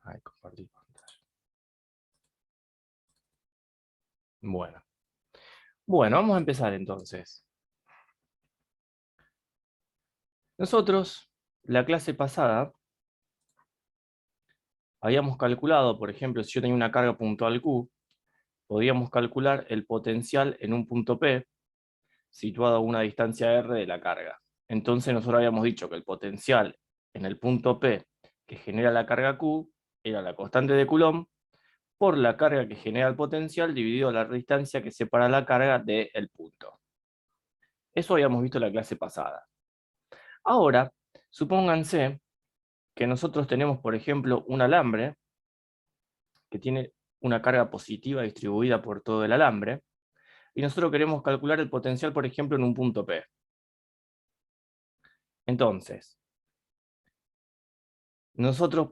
Ahí, compartir pantalla. Bueno, vamos a empezar entonces. Nosotros, la clase pasada, habíamos calculado, por ejemplo, si yo tenía una carga puntual Q, podíamos calcular el potencial en un punto P situado a una distancia R de la carga. Entonces nosotros habíamos dicho que el potencial en el punto P que genera la carga Q era la constante de Coulomb por la carga que genera el potencial dividido la distancia que separa la carga del punto. Eso habíamos visto en la clase pasada. Ahora, supónganse que nosotros tenemos, por ejemplo, un alambre que tiene una carga positiva distribuida por todo el alambre, y nosotros queremos calcular el potencial, por ejemplo, en un punto P. Entonces, nosotros,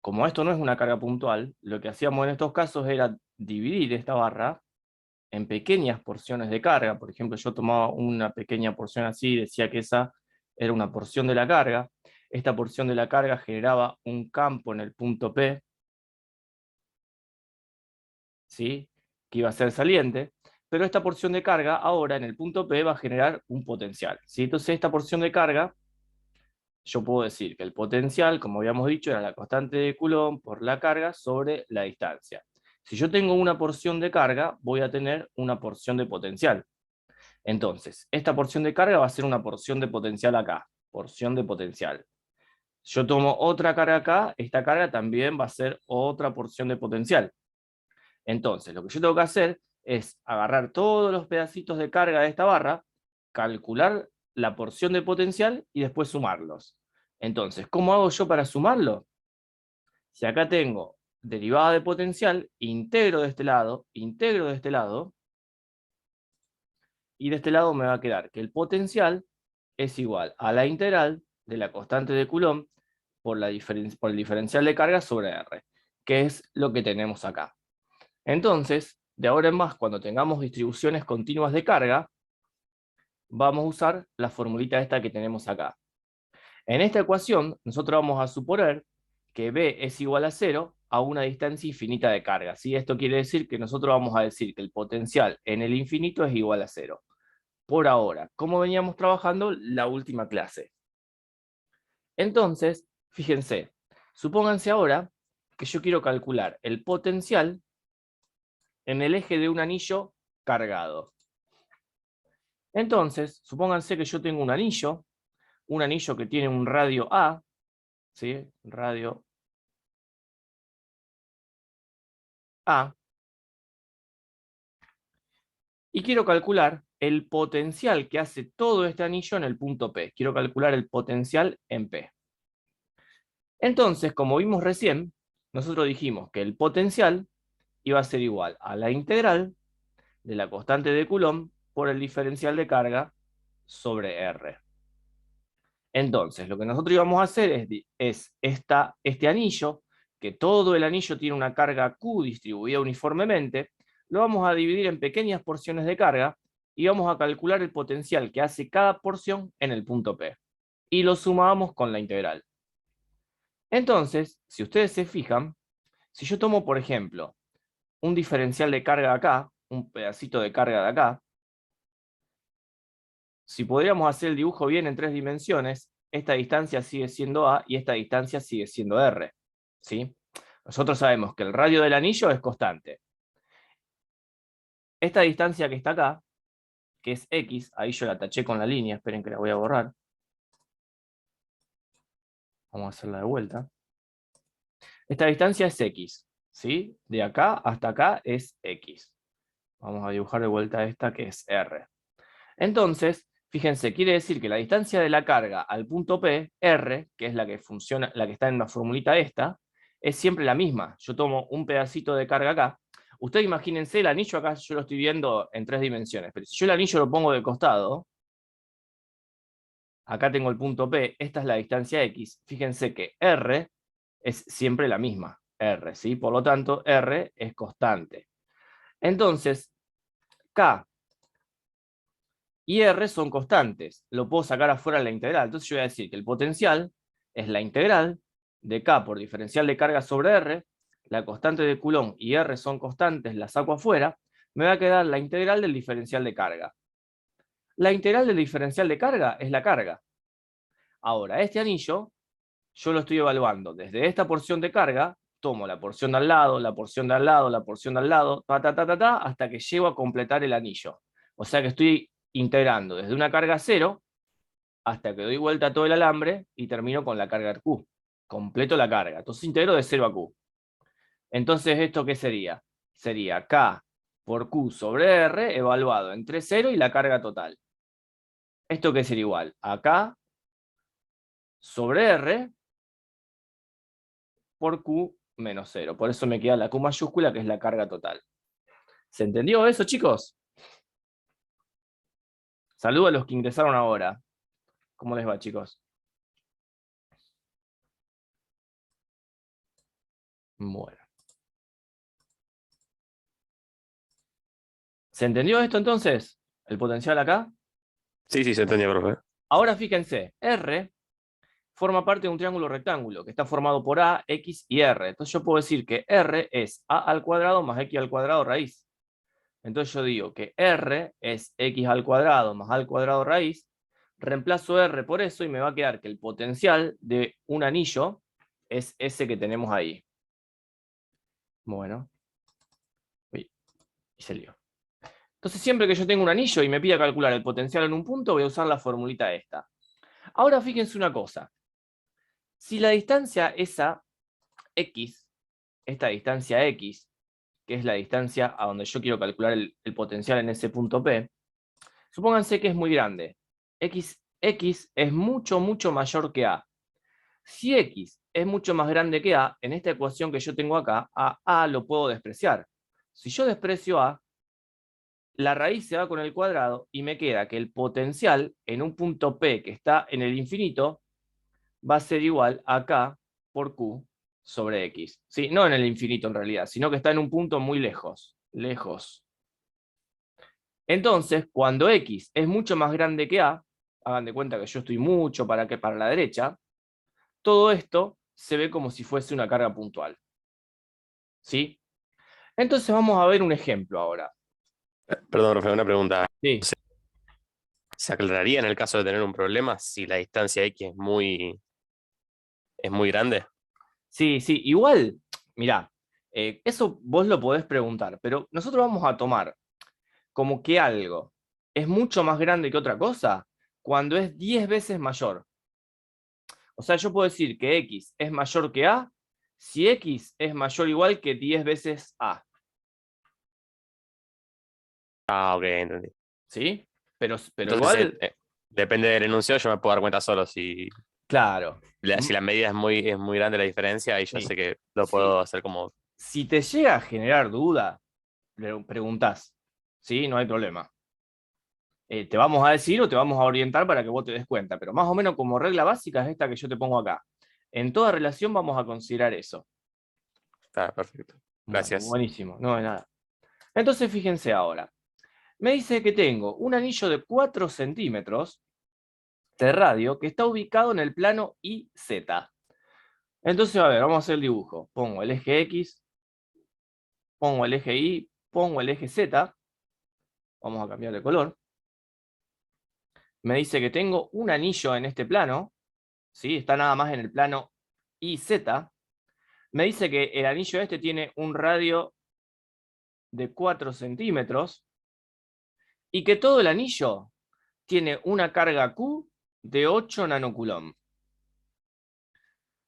como esto no es una carga puntual, lo que hacíamos en estos casos era dividir esta barra en pequeñas porciones de carga. Por ejemplo, yo tomaba una pequeña porción así y decía que esa era una porción de la carga. Esta porción de la carga generaba un campo en el punto P, ¿sí? Que iba a ser saliente, pero esta porción de carga ahora en el punto P va a generar un potencial, ¿sí? Entonces esta porción de carga, yo puedo decir que el potencial, como habíamos dicho, era la constante de Coulomb por la carga sobre la distancia. Si yo tengo una porción de carga, voy a tener una porción de potencial. Entonces, esta porción de carga va a ser una porción de potencial acá, porción de potencial. Yo tomo otra carga acá, esta carga también va a ser otra porción de potencial. Entonces, lo que yo tengo que hacer es agarrar todos los pedacitos de carga de esta barra, calcular la porción de potencial y después sumarlos. Entonces, ¿cómo hago yo para sumarlo? Si acá tengo derivada de potencial, integro de este lado, integro de este lado, y de este lado me va a quedar que el potencial es igual a la integral de la constante de Coulomb por el diferencial de carga sobre R, que es lo que tenemos acá. Entonces, de ahora en más, cuando tengamos distribuciones continuas de carga, vamos a usar la formulita esta que tenemos acá. En esta ecuación, nosotros vamos a suponer que B es igual a 0 a una distancia infinita de carga, ¿sí? Esto quiere decir que nosotros vamos a decir que el potencial en el infinito es igual a 0. Por ahora, como veníamos trabajando la última clase. Entonces, fíjense, supónganse ahora que yo quiero calcular el potencial en el eje de un anillo cargado. Entonces, supónganse que yo tengo un anillo que tiene un radio A, ¿sí? Radio A, y quiero calcular el potencial que hace todo este anillo en el punto P. Quiero calcular el potencial en P. Entonces, como vimos recién, nosotros dijimos que el potencial iba a ser igual a la integral de la constante de Coulomb por el diferencial de carga sobre R. Entonces, lo que nosotros íbamos a hacer es este anillo, que todo el anillo tiene una carga Q distribuida uniformemente, lo vamos a dividir en pequeñas porciones de carga y vamos a calcular el potencial que hace cada porción en el punto P. Y lo sumamos con la integral. Entonces, si ustedes se fijan, si yo tomo, por ejemplo, un diferencial de carga acá, un pedacito de carga de acá, si podríamos hacer el dibujo bien en 3 dimensiones, esta distancia sigue siendo A y esta distancia sigue siendo R, ¿sí? Nosotros sabemos que el radio del anillo es constante. Esta distancia que está acá, que es X, ahí yo la taché con la línea, esperen que la voy a borrar. Vamos a hacerla de vuelta. Esta distancia es X, ¿sí? De acá hasta acá es X. Vamos a dibujar de vuelta esta que es R. Entonces, fíjense, quiere decir que la distancia de la carga al punto P, R, que es la que funciona, la que está en la formulita esta, es siempre la misma. Yo tomo un pedacito de carga acá. Ustedes imagínense el anillo acá, yo lo estoy viendo en 3 dimensiones, pero si yo el anillo lo pongo de costado, acá tengo el punto P, esta es la distancia X, fíjense que R es siempre la misma, R, ¿sí? Por lo tanto, R es constante. Entonces, K y R son constantes. Lo puedo sacar afuera de la integral. Entonces yo voy a decir que el potencial es la integral de K por diferencial de carga sobre R, la constante de Coulomb y R son constantes, las saco afuera, me va a quedar la integral del diferencial de carga. La integral del diferencial de carga es la carga. Ahora, este anillo, yo lo estoy evaluando desde esta porción de carga, tomo la porción de al lado, la porción de al lado, la porción de al lado, hasta que llego a completar el anillo. O sea que estoy integrando desde una carga 0 hasta que doy vuelta a todo el alambre y termino con la carga Q. Completo la carga. Entonces integro de 0 a Q. Entonces, ¿esto qué sería? Sería K por Q sobre R evaluado entre 0 y la carga total. ¿Esto qué sería igual? A K sobre R por Q menos 0. Por eso me queda la Q mayúscula, que es la carga total. ¿Se entendió eso, chicos? Saludos a los que ingresaron ahora. ¿Cómo les va, chicos? Bueno. ¿Se entendió esto entonces? ¿El potencial acá? Sí, sí, se entendía, profe. Ahora fíjense, R forma parte de un triángulo rectángulo que está formado por A, X y R. Entonces yo puedo decir que R es A al cuadrado más X al cuadrado raíz. Entonces yo digo que R es X al cuadrado más A al cuadrado raíz. Reemplazo R por eso y me va a quedar que el potencial de un anillo es ese que tenemos ahí. Bueno. Uy, y se lió. Entonces siempre que yo tengo un anillo y me pida calcular el potencial en un punto, voy a usar la formulita esta. Ahora fíjense una cosa. Si la distancia esa X, esta distancia X, que es la distancia a donde yo quiero calcular el potencial en ese punto P, supónganse que es muy grande. X es mucho, mucho mayor que A. Si X es mucho más grande que A, en esta ecuación que yo tengo acá, a A lo puedo despreciar. Si yo desprecio A, la raíz se va con el cuadrado y me queda que el potencial en un punto P que está en el infinito va a ser igual a K por Q sobre X. ¿Sí? No en el infinito en realidad, sino que está en un punto muy lejos. Lejos. Entonces, cuando X es mucho más grande que A, hagan de cuenta que yo estoy mucho para la derecha, todo esto se ve como si fuese una carga puntual. ¿Sí? Entonces vamos a ver un ejemplo ahora. Perdón, profe, una pregunta. Sí, ¿Se aclararía en el caso de tener un problema si la distancia X es muy grande? sí, sí. Igual, mirá, eso vos lo podés preguntar, pero nosotros vamos a tomar como que algo es mucho más grande que otra cosa cuando es 10 veces mayor. O sea, yo puedo decir que X es mayor que A si X es mayor o igual que 10 veces A. Ah, ok, entendí. ¿Sí? Pero Entonces, igual, depende del enunciado, yo me puedo dar cuenta solo claro. si la medida es muy grande la diferencia, ahí yo Sí. sé que lo Sí. puedo hacer como... Si te llega a generar duda, preguntás. ¿Sí? No hay problema. Te vamos a decir o te vamos a orientar para que vos te des cuenta, pero más o menos como regla básica es esta que yo te pongo acá. En toda relación vamos a considerar eso. Está perfecto. Bueno, Gracias. buenísimo, no de nada. Entonces fíjense ahora. Me dice que tengo un anillo de 4 centímetros de radio que está ubicado en el plano IZ. Entonces, a ver, vamos a hacer el dibujo. Pongo el eje X, pongo el eje Y, pongo el eje Z. Vamos a cambiar de color. Me dice que tengo un anillo en este plano. ¿Sí? Está nada más en el plano IZ. Me dice que el anillo este tiene un radio de 4 centímetros y que todo el anillo tiene una carga Q de 8 nanocoulomb.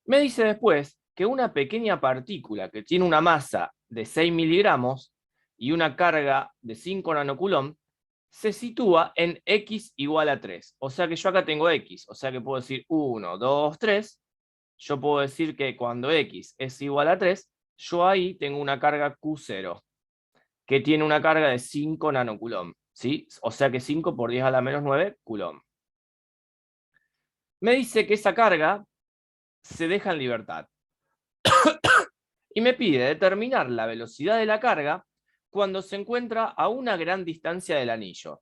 Me dice después que una pequeña partícula que tiene una masa de 6 miligramos y una carga de 5 nanocoulomb se sitúa en X igual a 3. O sea que yo acá tengo X, o sea que puedo decir 1, 2, 3. Yo puedo decir que cuando X es igual a 3, yo ahí tengo una carga Q0, que tiene una carga de 5 nanocoulomb. ¿Sí? O sea que 5 por 10 a la menos 9 coulomb. Me dice que esa carga se deja en libertad. Y me pide determinar la velocidad de la carga cuando se encuentra a una gran distancia del anillo.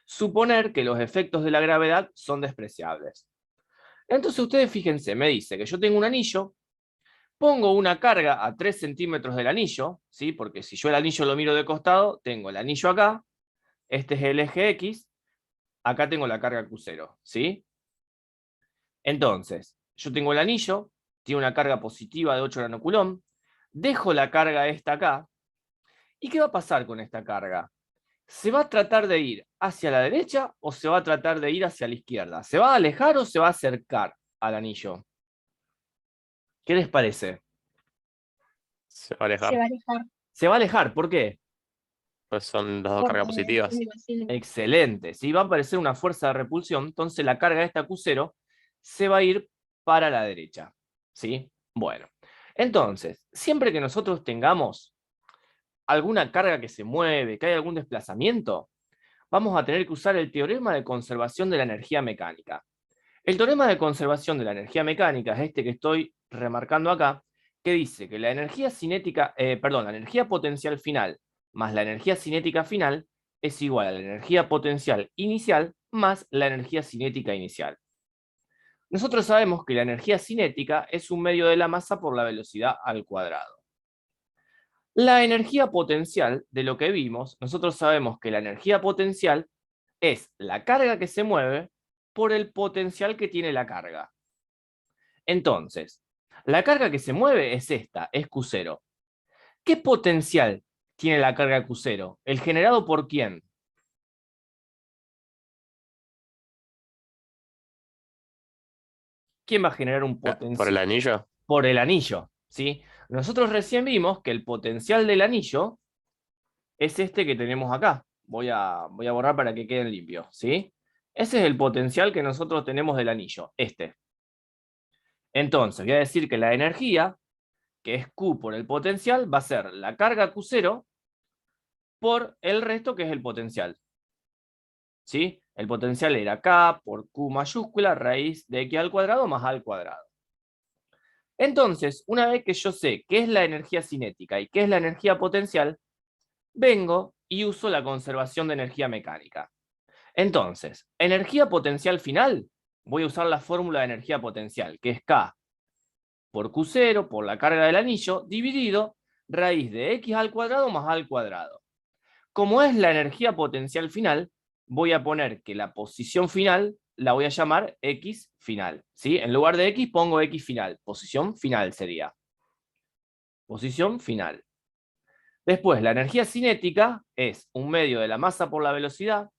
Suponer que los efectos de la gravedad son despreciables. Entonces ustedes fíjense, me dice que yo tengo un anillo, pongo una carga a 3 centímetros del anillo, ¿sí? Porque si yo el anillo lo miro de costado, tengo el anillo acá, este es el eje X, acá tengo la carga Q0, ¿sí? Entonces, yo tengo el anillo, tiene una carga positiva de 8 nanocoulomb, dejo la carga esta acá, ¿y qué va a pasar con esta carga? ¿Se va a tratar de ir hacia la derecha o se va a tratar de ir hacia la izquierda? ¿Se va a alejar o se va a acercar al anillo? ¿Qué les parece? Se va a Se alejar. va a alejar Se va a alejar, ¿por qué? Pues son las dos cargas porque positivas. tiene vacío. Excelente. Si va a aparecer una fuerza de repulsión, entonces la carga de esta Q0 se va a ir para la derecha. ¿Sí? Bueno, entonces, siempre que nosotros tengamos alguna carga que se mueve, que hay algún desplazamiento, vamos a tener que usar el teorema de conservación de la energía mecánica. El teorema de conservación de la energía mecánica es este que estoy remarcando acá, que dice que la energía cinética, la energía potencial final más la energía cinética final es igual a la energía potencial inicial más la energía cinética inicial. Nosotros sabemos que la energía cinética es un medio de la masa por la velocidad al cuadrado. La energía potencial, de lo que vimos, nosotros sabemos que la energía potencial es la carga que se mueve por el potencial que tiene la carga. Entonces, la carga que se mueve es esta, es Q0. ¿Qué potencial tiene la carga Q0? ¿El generado por quién? ¿Quién va a generar un Por el potencial? anillo. Por el anillo, ¿sí? Nosotros recién vimos que el potencial del anillo es este que tenemos acá. Voy a borrar para que queden limpios, ¿sí? Ese es el potencial que nosotros tenemos del anillo, este. Entonces, voy a decir que la energía, que es Q por el potencial, va a ser la carga Q0 por el resto que es el potencial. ¿Sí? El potencial era K por Q mayúscula raíz de X al cuadrado más A al cuadrado. Entonces, una vez que yo sé qué es la energía cinética y qué es la energía potencial, vengo y uso la conservación de energía mecánica. Entonces, energía potencial final, voy a usar la fórmula de energía potencial, que es K por Q0 por la carga del anillo, dividido raíz de X al cuadrado más A al cuadrado. Como es la energía potencial final, voy a poner que la posición final la voy a llamar X final. ¿Sí? En lugar de X pongo X final. Posición final sería. Posición final. Después, la energía cinética es un medio de la masa por la velocidad.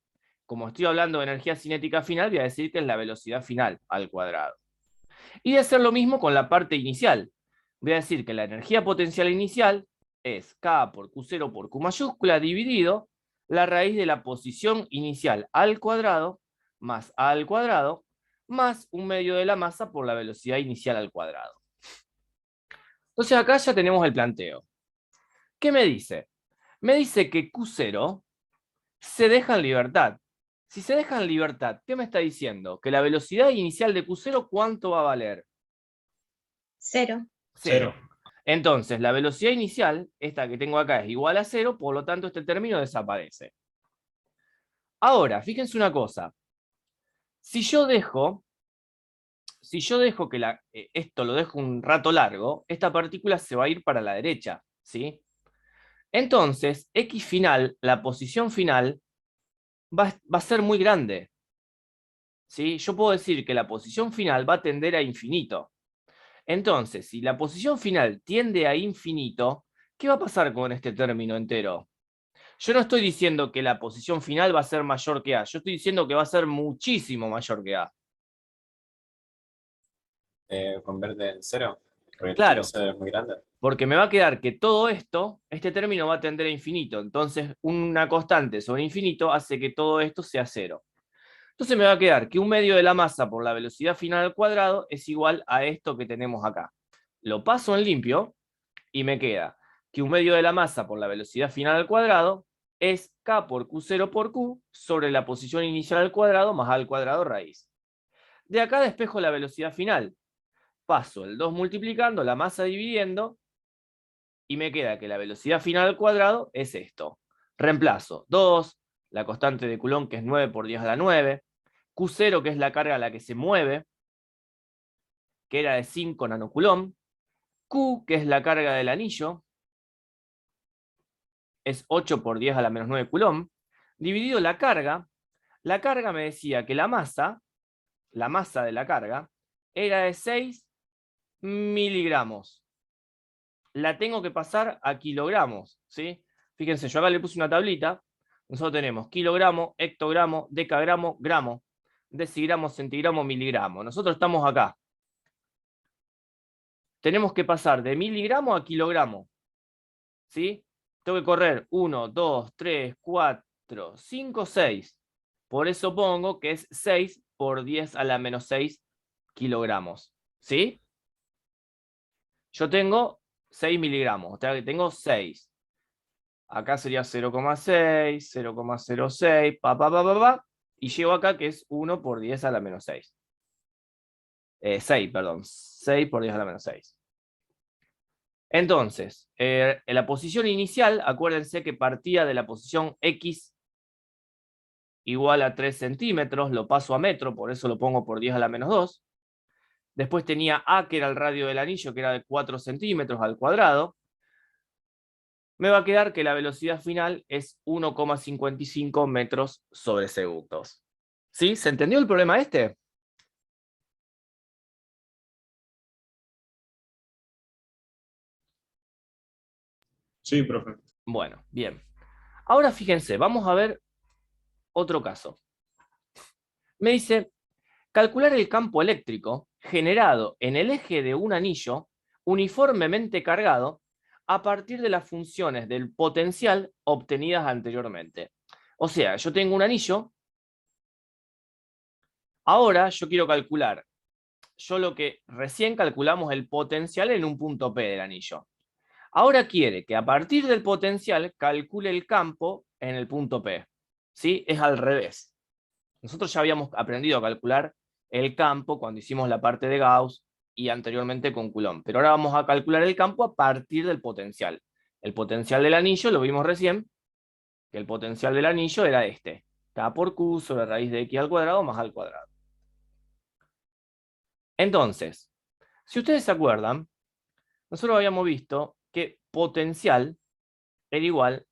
Como estoy hablando de energía cinética final, voy a decir que es la velocidad final al cuadrado. Y voy a hacer lo mismo con la parte inicial. Voy a decir que la energía potencial inicial es K por Q0 por Q mayúscula dividido la raíz de la posición inicial al cuadrado más A al cuadrado más un medio de la masa por la velocidad inicial al cuadrado. Entonces acá ya tenemos el planteo. ¿Qué me dice? Me dice que Q0 se deja en libertad. Si se deja en libertad, ¿qué me está diciendo? Que la velocidad inicial de Q0, ¿cuánto va a valer? 0. Cero. Entonces, la velocidad inicial, esta que tengo acá, es igual a 0, por lo tanto este término desaparece. Ahora, fíjense una cosa. Si yo dejo que esto lo dejo un rato largo, esta partícula se va a ir para la derecha, ¿sí? Entonces, X final, la posición final, va a ser muy grande, ¿sí? Yo puedo decir que la posición final va a tender a infinito. Entonces, si la posición final tiende a infinito, ¿qué va a pasar con este término entero? Yo no estoy diciendo que la posición final va a ser mayor que A, yo estoy diciendo que va a ser muchísimo mayor que A. Convierte en cero, porque tiene que Claro, ser muy grande. porque me va a quedar que todo esto, este término va a tender a infinito, entonces una constante sobre infinito hace que todo esto sea cero. Entonces me va a quedar que un medio de la masa por la velocidad final al cuadrado es igual a esto que tenemos acá. Lo paso en limpio y me queda que un medio de la masa por la velocidad final al cuadrado es K por Q0 por Q sobre la posición inicial al cuadrado más A al cuadrado raíz. De acá despejo la velocidad final. Paso el 2 multiplicando, la masa dividiendo, y me queda que la velocidad final al cuadrado es esto. Reemplazo 2, la constante de Coulomb que es 9 por 10 a la 9, Q0 que es la carga a la que se mueve, que era de 5 nanocoulomb. Q, que es la carga del anillo, es 8 por 10 a la menos 9 coulomb. Dividido la carga me decía que la masa de la carga, era de 6 miligramos. La tengo que pasar a kilogramos, ¿sí? Fíjense, yo acá le puse una tablita. Nosotros tenemos kilogramo, hectogramo, decagramo, gramo, decigramo, centigramo, miligramo. Nosotros estamos acá. Tenemos que pasar de miligramo a kilogramo, ¿sí? Tengo que correr 1, 2, 3, 4, 5, 6. Por eso pongo que es 6 por 10 a la menos 6 kilogramos, ¿sí? Yo tengo 6 miligramos, o sea que tengo 6. Acá sería 0,6, 0,06, y llego acá que es 1 por 10 a la menos 6. 6, perdón, 6 por 10 a la menos 6. Entonces, en la posición inicial, acuérdense que partía de la posición X igual a 3 centímetros, lo paso a metro, por eso lo pongo por 10 a la menos 2. Después tenía A, que era el radio del anillo, que era de 4 centímetros al cuadrado. Me va a quedar que la velocidad final es 1,55 metros sobre segundos. ¿Sí? ¿Se entendió el problema este? Sí, profe. Bueno, bien. Ahora fíjense, vamos a ver otro caso. Me dice, calcular el campo eléctrico generado en el eje de un anillo uniformemente cargado a partir de las funciones del potencial obtenidas anteriormente. O sea, yo tengo un anillo, ahora yo quiero calcular, lo que recién calculamos el potencial en un punto P del anillo. Ahora quiere que a partir del potencial calcule el campo en el punto P. ¿Sí? Es al revés. Nosotros ya habíamos aprendido a calcular el campo cuando hicimos la parte de Gauss y anteriormente con Coulomb. Pero ahora vamos a calcular el campo a partir del potencial. El potencial del anillo, lo vimos recién, que el potencial del anillo era este. K por Q sobre raíz de X al cuadrado más al cuadrado. Entonces, si ustedes se acuerdan, nosotros habíamos visto que potencial era igual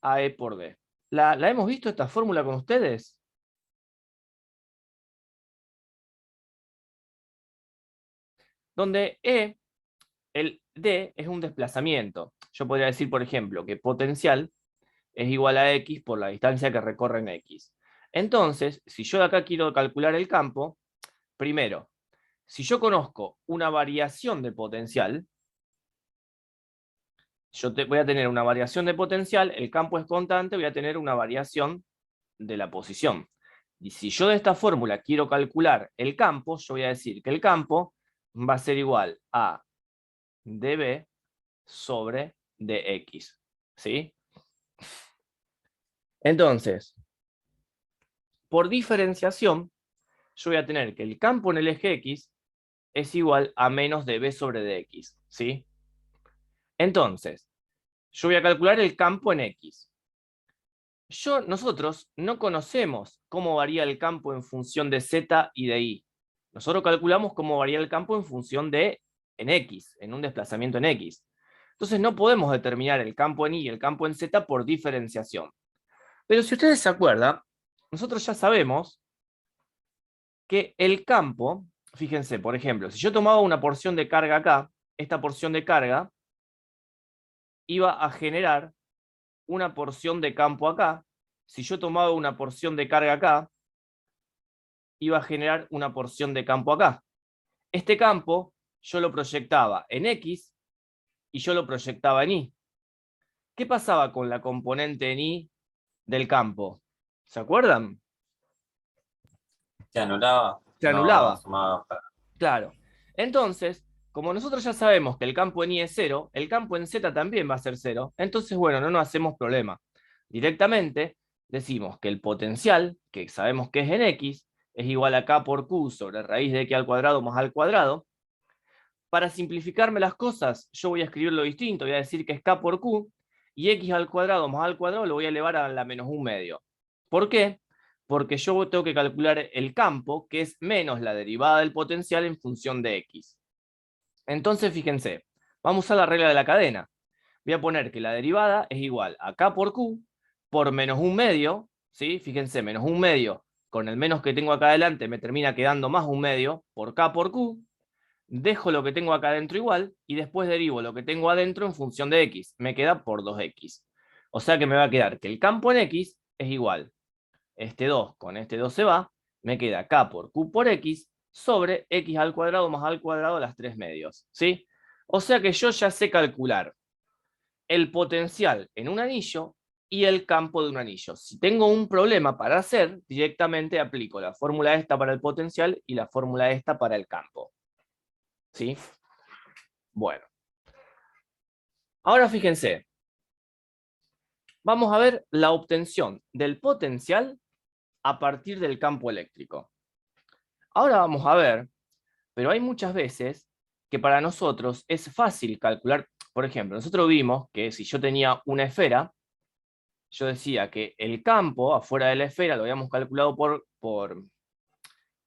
a E por B. ¿La hemos visto esta fórmula con ustedes? Donde E, el D, es un desplazamiento. Yo podría decir, por ejemplo, que potencial es igual a X por la distancia que recorre en X. Entonces, si yo de acá quiero calcular el campo, primero, si yo conozco una variación de potencial, voy a tener una variación de potencial, el campo es constante, voy a tener una variación de la posición. Y si yo de esta fórmula quiero calcular el campo, yo voy a decir que el campo va a ser igual a dB sobre dx. ¿Sí? Entonces, por diferenciación, yo voy a tener que el campo en el eje X es igual a menos dB sobre dx. ¿Sí? Entonces, yo voy a calcular el campo en X. Nosotros no conocemos cómo varía el campo en función de Z y de Y. Nosotros calculamos cómo varía el campo en función de en X, en un desplazamiento en X. Entonces no podemos determinar el campo en Y y el campo en Z por diferenciación. Pero si ustedes se acuerdan, nosotros ya sabemos que el campo, fíjense, por ejemplo, si yo tomaba una porción de carga acá, esta porción de carga iba a generar una porción de campo acá. Si yo tomaba una porción de carga acá, iba a generar una porción de campo acá. Este campo yo lo proyectaba en X y yo lo proyectaba en Y. ¿Qué pasaba con la componente en Y del campo? ¿Se acuerdan? Se anulaba. Se anulaba. No sumaba. Claro. Entonces, como nosotros ya sabemos que el campo en Y es 0, el campo en Z también va a ser 0. Entonces, bueno, no nos hacemos problema. Directamente decimos que el potencial, que sabemos que es en X, es igual a K por Q sobre raíz de X al cuadrado más al cuadrado. Para simplificarme las cosas, yo voy a escribirlo distinto. Voy a decir que es K por Q, y X al cuadrado más al cuadrado lo voy a elevar a la menos 1 medio. ¿Por qué? porque yo tengo que calcular el campo, que es menos la derivada del potencial en función de x. Entonces, fíjense, vamos a usar la regla de la cadena. Voy a poner que la derivada es igual a k por q por menos 1/2, ¿sí? Fíjense, menos 1/2 con el menos que tengo acá adelante me termina quedando más 1/2 por k por q. Dejo lo que tengo acá adentro igual y después derivo lo que tengo adentro en función de x. Me queda por 2x. O sea que me va a quedar que el campo en x es igual. Este 2 con este 2 se va. Me queda k por q por x sobre x al cuadrado más al cuadrado a las 3 medios. ¿Sí? O sea que yo ya sé calcular el potencial en un anillo y el campo de un anillo. Si tengo un problema para hacer, directamente aplico la fórmula esta para el potencial y la fórmula esta para el campo. ¿Sí? Bueno. Ahora fíjense. Vamos a ver la obtención del potencial a partir del campo eléctrico. Ahora vamos a ver, pero hay muchas veces que para nosotros es fácil calcular. Por ejemplo, nosotros vimos que si yo tenía una esfera, yo decía que el campo afuera de la esfera lo habíamos calculado por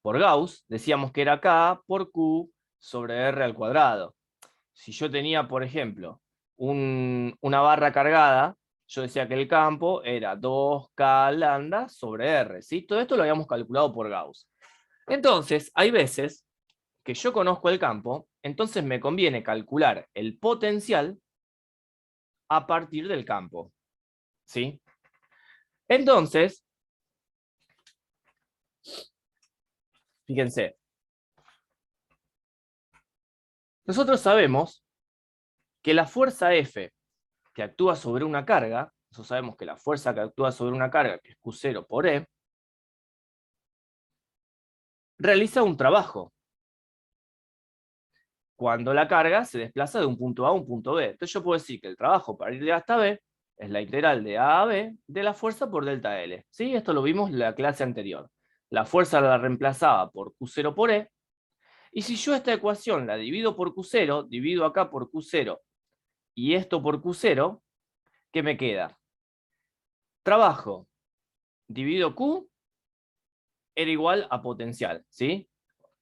Gauss, decíamos que era K por Q sobre R al cuadrado. Si yo tenía, por ejemplo, una barra cargada, yo decía que el campo era 2K lambda sobre R, ¿sí? Todo esto lo habíamos calculado por Gauss. Entonces, hay veces que yo conozco el campo, entonces me conviene calcular el potencial a partir del campo, ¿sí? Entonces, fíjense, nosotros sabemos que la fuerza F que actúa sobre una carga, nosotros sabemos que la fuerza que actúa sobre una carga, que es Q0 por E, realiza un trabajo cuando la carga se desplaza de un punto A a un punto B. Entonces yo puedo decir que el trabajo para ir de A hasta B es la integral de A a B de la fuerza por delta L. ¿Sí? Esto lo vimos en la clase anterior. La fuerza la reemplazaba por Q0 por E, y si yo esta ecuación la divido por Q0, divido acá por Q0 y esto por Q0, ¿qué me queda? Trabajo dividido Q era igual a potencial, ¿sí?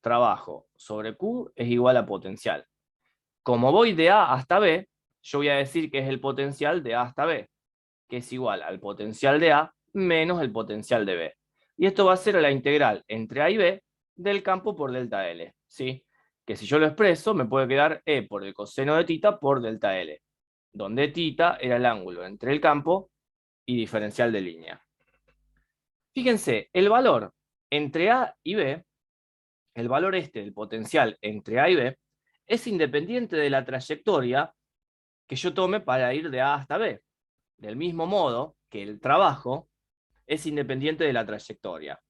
Trabajo sobre Q es igual a potencial. Como voy de A hasta B, yo voy a decir que es el potencial de A hasta B, que es igual al potencial de A menos el potencial de B. Y esto va a ser la integral entre A y B del campo por delta L, ¿sí? Que si yo lo expreso, me puede quedar E por el coseno de θ por delta L, donde θ era el ángulo entre el campo y diferencial de línea. Fíjense, el valor entre A y B, el valor este del potencial entre A y B, es independiente de la trayectoria que yo tome para ir de A hasta B. Del mismo modo que el trabajo es independiente de la trayectoria.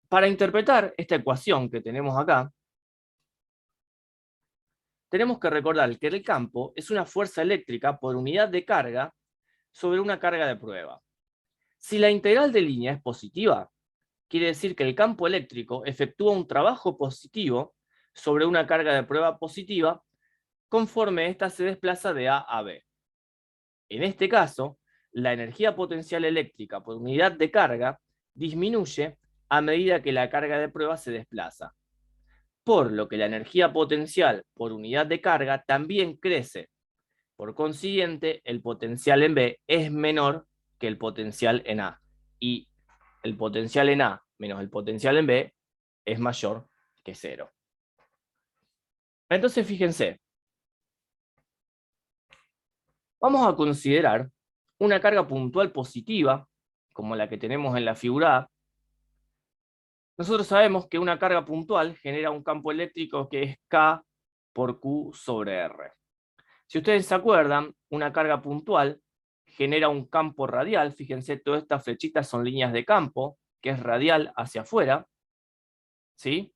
Para interpretar esta ecuación que tenemos acá, tenemos que recordar que el campo es una fuerza eléctrica por unidad de carga sobre una carga de prueba. Si la integral de línea es positiva, quiere decir que el campo eléctrico efectúa un trabajo positivo sobre una carga de prueba positiva conforme ésta se desplaza de A a B. En este caso, la energía potencial eléctrica por unidad de carga disminuye a medida que la carga de prueba se desplaza, por lo que la energía potencial por unidad de carga también crece. Por consiguiente, el potencial en B es menor que el potencial en A, y el potencial en A menos el potencial en B es mayor que 0. Entonces, fíjense, vamos a considerar una carga puntual positiva, como la que tenemos en la figura A. Nosotros sabemos que una carga puntual genera un campo eléctrico que es K por Q sobre R. Si ustedes se acuerdan, una carga puntual genera un campo radial. Fíjense, todas estas flechitas son líneas de campo, que es radial hacia afuera, ¿sí?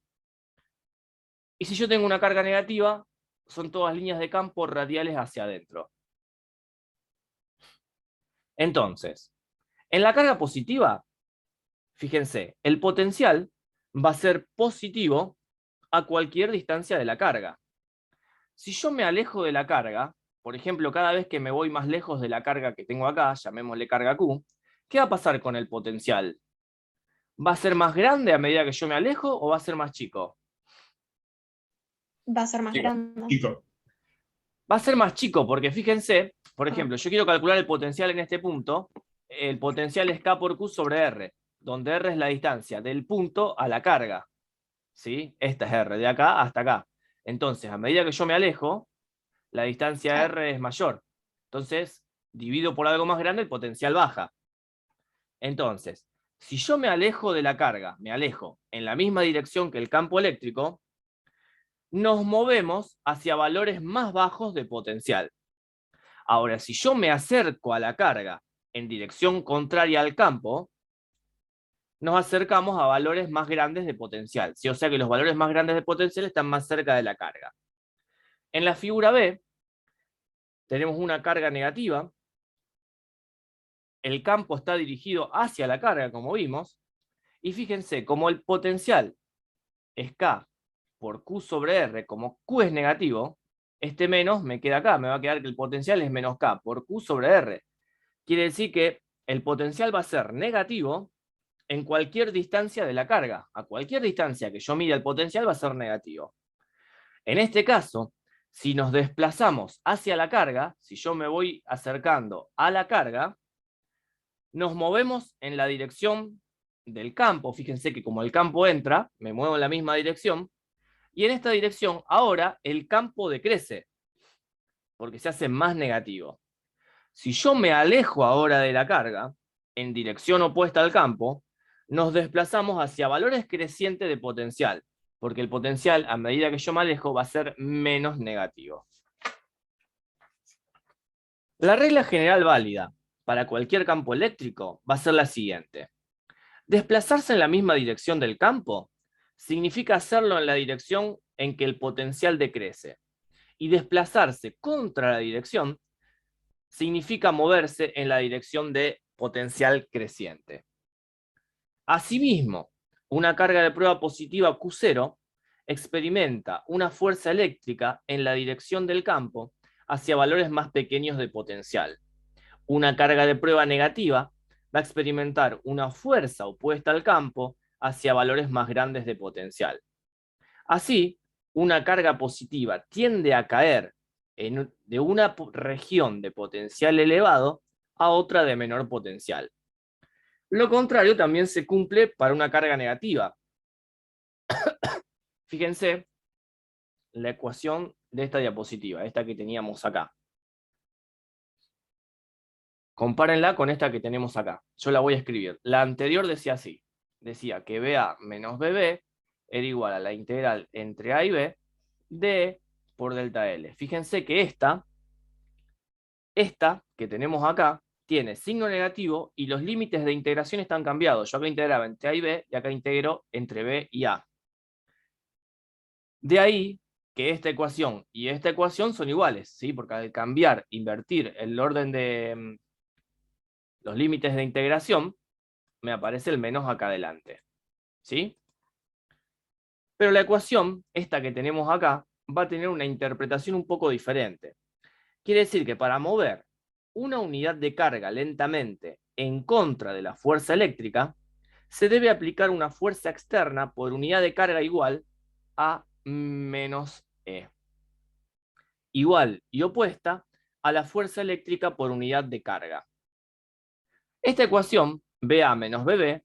Y si yo tengo una carga negativa, son todas líneas de campo radiales hacia adentro. Entonces, en la carga positiva, fíjense, el potencial va a ser positivo a cualquier distancia de la carga. Si yo me alejo de la carga, por ejemplo, cada vez que me voy más lejos de la carga que tengo acá, llamémosle carga Q, ¿Qué va a pasar con el potencial? ¿Va a ser más grande a medida que yo me alejo o va a ser más chico? Va a ser más Chico. grande. Chico. Va a ser más chico porque fíjense, por Ah. ejemplo, yo quiero calcular el potencial en este punto. El potencial es K por Q sobre R, donde R es la distancia del punto a la carga. ¿Sí? Esta es R, de acá hasta acá. Entonces, a medida que yo me alejo, la distancia Claro. R es mayor. Entonces, divido por algo más grande, el potencial baja. Entonces, si yo me alejo de la carga, me alejo en la misma dirección que el campo eléctrico, nos movemos hacia valores más bajos de potencial. Ahora, si yo me acerco a la carga en dirección contraria al campo, nos acercamos a valores más grandes de potencial. ¿Sí? O sea que los valores más grandes de potencial están más cerca de la carga. En la figura B, tenemos una carga negativa. El campo está dirigido hacia la carga, como vimos. Y fíjense, como el potencial es K por Q sobre R, como Q es negativo, este menos me queda acá, me va a quedar que el potencial es menos K por Q sobre R. Quiere decir que el potencial va a ser negativo en cualquier distancia de la carga. A cualquier distancia que yo mida el potencial va a ser negativo. En este caso, si nos desplazamos hacia la carga, si yo me voy acercando a la carga, nos movemos en la dirección del campo. Fíjense que como el campo entra, me muevo en la misma dirección, y en esta dirección ahora el campo decrece, porque se hace más negativo. Si yo me alejo ahora de la carga, en dirección opuesta al campo, nos desplazamos hacia valores crecientes de potencial, porque el potencial, a medida que yo me alejo, va a ser menos negativo. La regla general válida para cualquier campo eléctrico va a ser la siguiente. Desplazarse en la misma dirección del campo significa hacerlo en la dirección en que el potencial decrece. Y desplazarse contra la dirección significa moverse en la dirección de potencial creciente. Asimismo, una carga de prueba positiva Q0 experimenta una fuerza eléctrica en la dirección del campo hacia valores más pequeños de potencial. Una carga de prueba negativa va a experimentar una fuerza opuesta al campo hacia valores más grandes de potencial. Así, una carga positiva tiende a caer de una región de potencial elevado a otra de menor potencial. Lo contrario también se cumple para una carga negativa. Fíjense la ecuación de esta diapositiva, esta que teníamos acá. Compárenla con esta que tenemos acá. Yo la voy a escribir. La anterior decía así. Decía que BA menos BB era igual a la integral entre A y B de por delta L. Fíjense que esta que tenemos acá tiene signo negativo y los límites de integración están cambiados. Yo acá integraba entre A y B y acá integro entre B y A. De ahí que esta ecuación y esta ecuación son iguales, ¿sí? Porque al cambiar, invertir el orden de los límites de integración, me aparece el menos acá adelante, ¿sí? Pero la ecuación, esta que tenemos acá, va a tener una interpretación un poco diferente. Quiere decir que para mover una unidad de carga lentamente en contra de la fuerza eléctrica, se debe aplicar una fuerza externa por unidad de carga igual a menos E. Igual y opuesta a la fuerza eléctrica por unidad de carga. Esta ecuación, BA menos BB,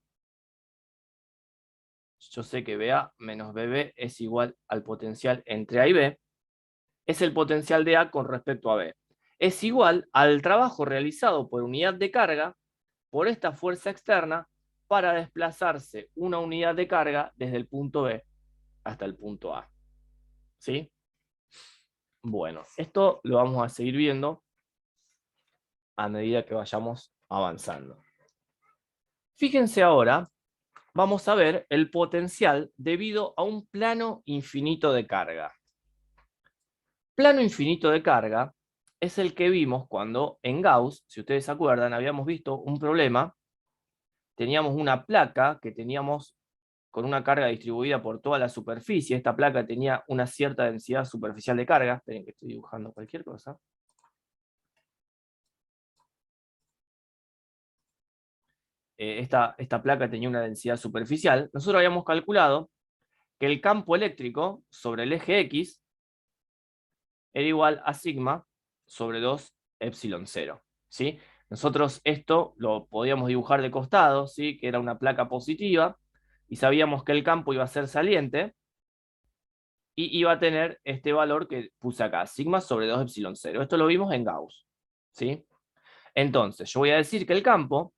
yo sé que BA menos BB es igual al potencial entre A y B, es el potencial de A con respecto a B. Es igual al trabajo realizado por unidad de carga por esta fuerza externa para desplazarse una unidad de carga desde el punto B hasta el punto A. ¿Sí? Bueno, esto lo vamos a seguir viendo a medida que vayamos avanzando. Fíjense ahora, vamos a ver el potencial debido a un plano infinito de carga. Plano infinito de carga es el que vimos cuando en Gauss, si ustedes se acuerdan, habíamos visto un problema. Teníamos una placa que teníamos con una carga distribuida por toda la superficie. Esta placa tenía una cierta densidad superficial de carga. Esperen que estoy dibujando cualquier cosa. esta placa tenía una densidad superficial, nosotros habíamos calculado que el campo eléctrico sobre el eje X era igual a sigma sobre 2 epsilon 0, ¿sí? Nosotros esto lo podíamos dibujar de costado, ¿sí? Que era una placa positiva, y sabíamos que el campo iba a ser saliente, y iba a tener este valor que puse acá, sigma sobre 2 epsilon 0. Esto lo vimos en Gauss, ¿sí? Entonces, yo voy a decir que el campo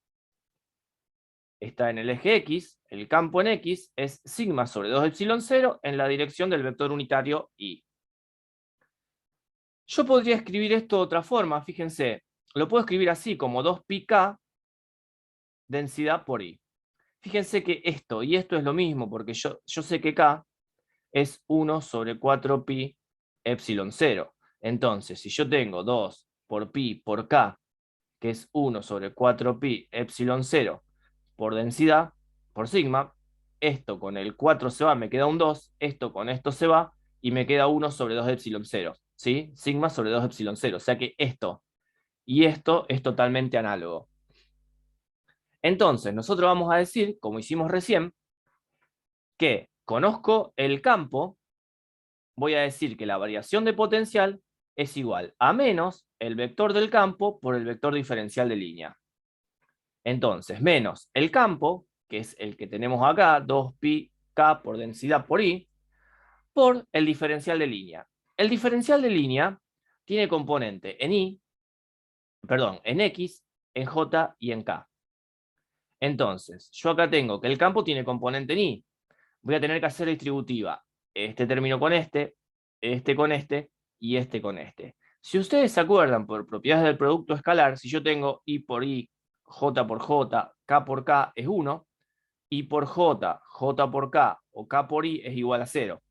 está en el eje X, el campo en X es sigma sobre 2 epsilon 0 en la dirección del vector unitario Y. Yo podría escribir esto de otra forma, fíjense, lo puedo escribir así, como 2πk densidad por I. Fíjense que esto y esto es lo mismo, porque yo sé que K es 1 sobre 4pi epsilon 0. Entonces, si yo tengo 2 por pi por K, que es 1 sobre 4pi epsilon 0 por densidad, por sigma, esto con el 4 se va, me queda un 2, esto con esto se va, y me queda 1 sobre 2 epsilon 0, ¿sí? Sigma sobre 2 epsilon 0, o sea que esto y esto es totalmente análogo. Entonces, nosotros vamos a decir, como hicimos recién, que conozco el campo, voy a decir que la variación de potencial es igual a menos el vector del campo por el vector diferencial de línea. Entonces, menos el campo, que es el que tenemos acá, 2πk por densidad por I, por el diferencial de línea. El diferencial de línea tiene componente en I, perdón, en X, en J y en K. Entonces, yo acá tengo que el campo tiene componente en I. Voy a tener que hacer distributiva. Este término con este con este y este con este. Si ustedes se acuerdan por propiedades del producto escalar, si yo tengo I por I, J por J, K por K es 1, I por J, J por K o K por I es igual a 0.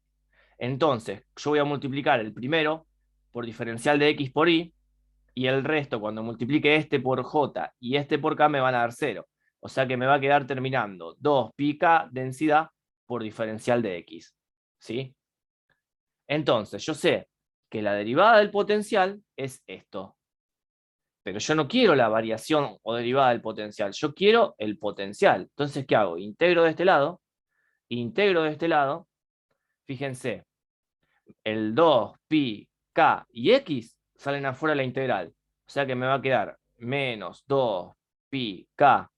Entonces, yo voy a multiplicar el primero por diferencial de X por Y, y el resto, cuando multiplique este por J y este por K, me van a dar 0. O sea que me va a quedar terminando 2πk densidad por diferencial de X. ¿Sí? Entonces, yo sé que la derivada del potencial es esto. Pero yo no quiero la variación o derivada del potencial, yo quiero el potencial. Entonces, ¿qué hago? Integro de este lado, integro de este lado. Fíjense, el 2πk y x salen afuera de la integral. O sea que me va a quedar menos 2πk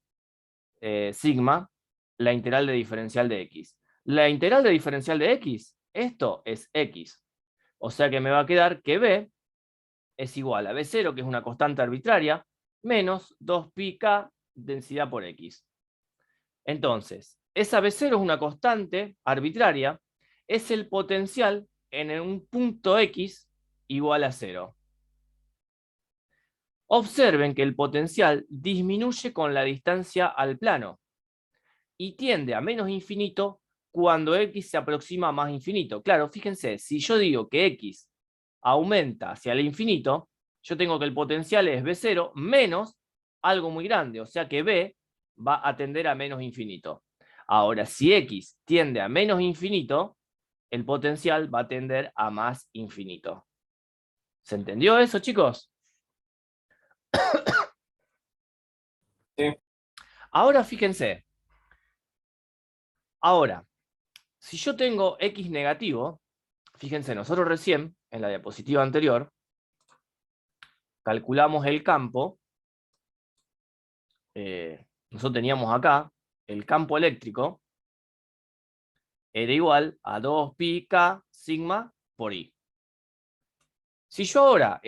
sigma, la integral de diferencial de x. La integral de diferencial de x, esto es x. O sea que me va a quedar que b es igual a b0, que es una constante arbitraria, menos 2πk densidad por x. Entonces, esa b0 es una constante arbitraria, es el potencial en un punto x igual a 0. Observen que el potencial disminuye con la distancia al plano y tiende a menos infinito cuando x se aproxima a más infinito. Claro, fíjense, si yo digo que x aumenta hacia el infinito, yo tengo que el potencial es b0 menos algo muy grande, o sea que b va a tender a menos infinito. Ahora, si x tiende a menos infinito, el potencial va a tender a más infinito. ¿Se entendió eso, chicos? Sí. Ahora fíjense. Ahora, si yo tengo x negativo, fíjense, nosotros recién, en la diapositiva anterior, calculamos el campo. Nosotros teníamos acá, el campo eléctrico era igual a 2πk sigma por I. Si yo ahora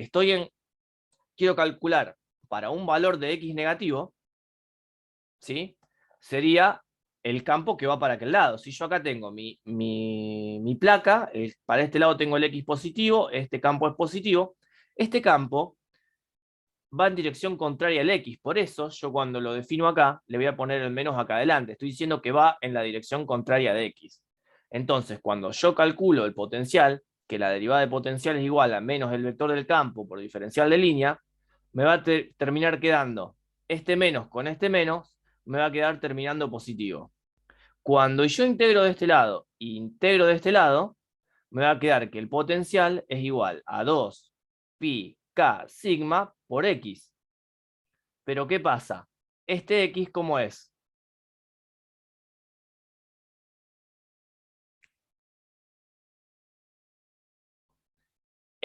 quiero calcular para un valor de x negativo, ¿sí? Sería el campo que va para aquel lado. Si yo acá tengo mi placa, para este lado tengo el x positivo, este campo es positivo, este campo va en dirección contraria al x, por eso yo cuando lo defino acá, le voy a poner el menos acá adelante, estoy diciendo que va en la dirección contraria de x. Entonces, cuando yo calculo el potencial, que la derivada de potencial es igual a menos el vector del campo por diferencial de línea, me va a terminar quedando este menos con este menos, me va a quedar terminando positivo. Cuando yo integro de este lado e integro de este lado, me va a quedar que el potencial es igual a 2πk sigma por x. Pero ¿qué pasa? Este x, ¿cómo es?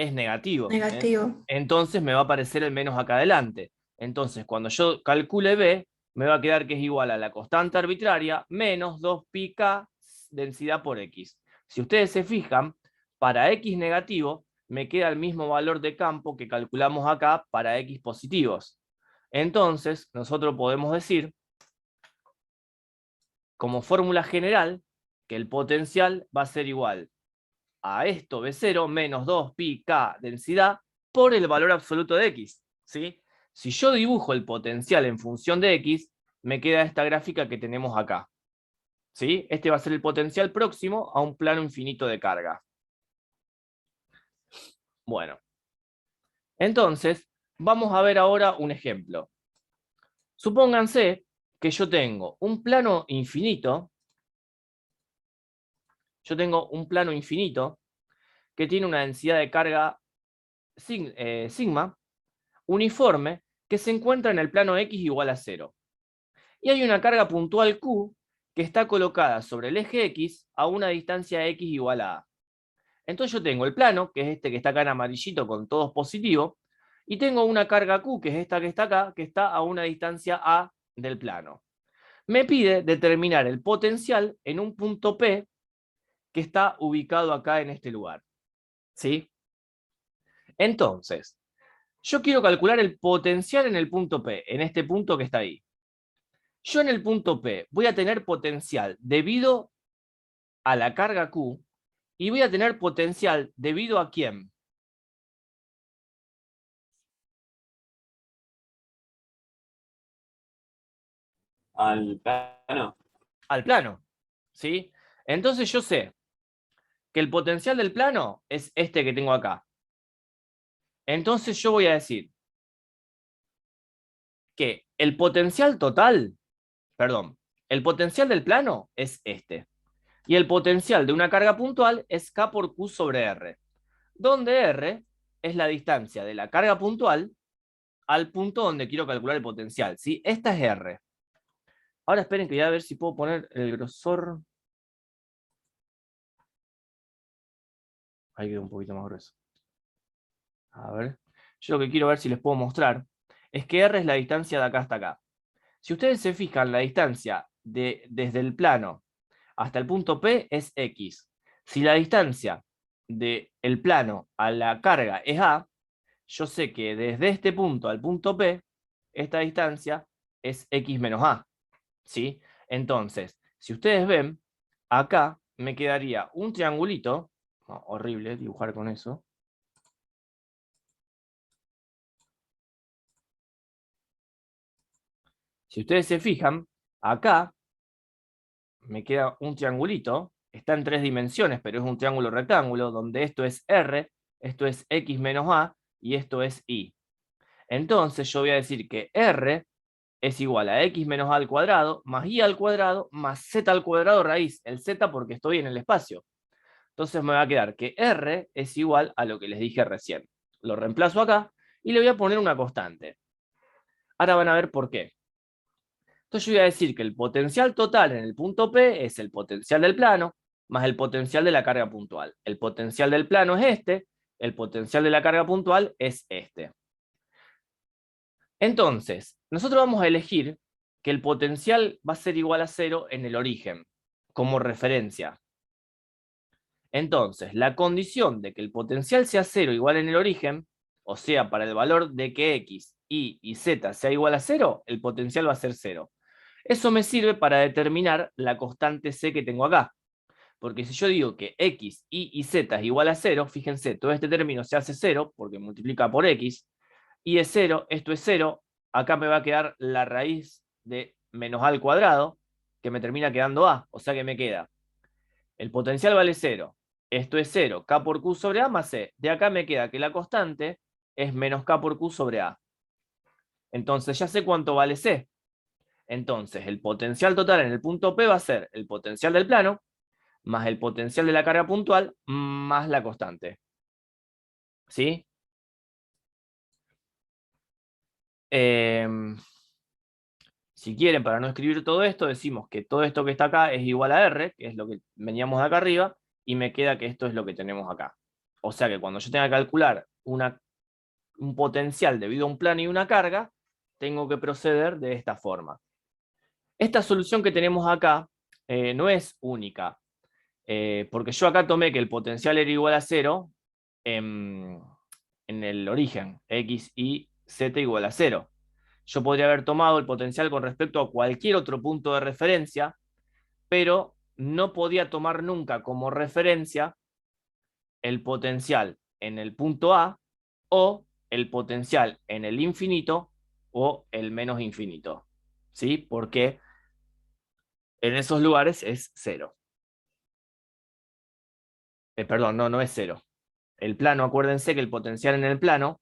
es negativo. Negativo. Entonces me va a aparecer el menos acá adelante. Entonces, cuando yo calcule B, me va a quedar que es igual a la constante arbitraria menos 2πk densidad por X. Si ustedes se fijan, para X negativo, me queda el mismo valor de campo que calculamos acá para X positivos. Entonces, nosotros podemos decir, como fórmula general, que el potencial va a ser igual a esto, B0, menos 2πk densidad por el valor absoluto de X. ¿Sí? Si yo dibujo el potencial en función de X, me queda esta gráfica que tenemos acá. ¿Sí? Este va a ser el potencial próximo a un plano infinito de carga. Bueno. Entonces, vamos a ver ahora un ejemplo. Supónganse que yo tengo un plano infinito. Yo tengo un plano infinito que tiene una densidad de carga sigma uniforme que se encuentra en el plano X igual a 0. Y hay una carga puntual Q que está colocada sobre el eje X a una distancia X igual a A. Entonces yo tengo el plano, que es este que está acá en amarillito con todos positivos, y tengo una carga Q, que es esta que está acá, que está a una distancia A del plano. Me pide determinar el potencial en un punto P que está ubicado acá en este lugar. ¿Sí? Entonces, yo quiero calcular el potencial en el punto P, en este punto que está ahí. Yo en el punto P voy a tener potencial debido a la carga Q y voy a tener potencial debido a ¿quién? Al plano. Al plano. ¿Sí? Entonces yo sé que el potencial del plano es este que tengo acá. Entonces yo voy a decir que el potencial total, perdón, el potencial del plano es este. Y el potencial de una carga puntual es K por Q sobre R, donde R es la distancia de la carga puntual al punto donde quiero calcular el potencial. ¿Sí? Esta es R. Ahora esperen que voy a ver si puedo poner el grosor. Ahí quedó un poquito más grueso. A ver. Yo lo que quiero ver si les puedo mostrar es que R es la distancia de acá hasta acá. Si ustedes se fijan, la distancia desde el plano hasta el punto P es X. Si la distancia del plano a la carga es A, yo sé que desde este punto al punto P, esta distancia es X menos A. ¿Sí? Entonces, si ustedes ven, acá me quedaría un triangulito. Oh, horrible dibujar con eso. Si ustedes se fijan, acá me queda un triangulito, está en 3 dimensiones, pero es un triángulo rectángulo, donde esto es R, esto es X menos A, y esto es Y. Entonces yo voy a decir que R es igual a X menos A al cuadrado, más Y al cuadrado, más Z al cuadrado raíz, el Z porque estoy en el espacio. Entonces me va a quedar que R es igual a lo que les dije recién. Lo reemplazo acá, y le voy a poner una constante. Ahora van a ver por qué. Entonces yo voy a decir que el potencial total en el punto P es el potencial del plano más el potencial de la carga puntual. El potencial del plano es este, el potencial de la carga puntual es este. Entonces, nosotros vamos a elegir que el potencial va a ser igual a 0 en el origen, como referencia. Entonces, la condición de que el potencial sea 0 igual en el origen, o sea, para el valor de que X, Y y Z sea igual a 0, el potencial va a ser 0. Eso me sirve para determinar la constante C que tengo acá. Porque si yo digo que X, Y y Z es igual a 0, fíjense, todo este término se hace 0 porque multiplica por X, y es 0, esto es 0, acá me va a quedar la raíz de menos A al cuadrado, que me termina quedando A, o sea que me queda el potencial vale 0, esto es 0, K por Q sobre A más C. De acá me queda que la constante es menos K por Q sobre A. Entonces ya sé cuánto vale C. Entonces, el potencial total en el punto P va a ser el potencial del plano, más el potencial de la carga puntual, más la constante. ¿Sí? Si quieren, para no escribir todo esto, decimos que todo esto que está acá es igual a R, que es lo que veníamos de acá arriba, y me queda que esto es lo que tenemos acá. O sea que cuando yo tenga que calcular un potencial debido a un plano y una carga, tengo que proceder de esta forma. Esta solución que tenemos acá no es única, porque yo acá tomé que el potencial era igual a 0 en el origen, x y z igual a 0. Yo podría haber tomado el potencial con respecto a cualquier otro punto de referencia, pero no podía tomar nunca como referencia el potencial en el punto A o el potencial en el infinito o el menos infinito. ¿Sí? Porque en esos lugares es 0. Perdón, no es 0. El plano, acuérdense que el potencial en el plano,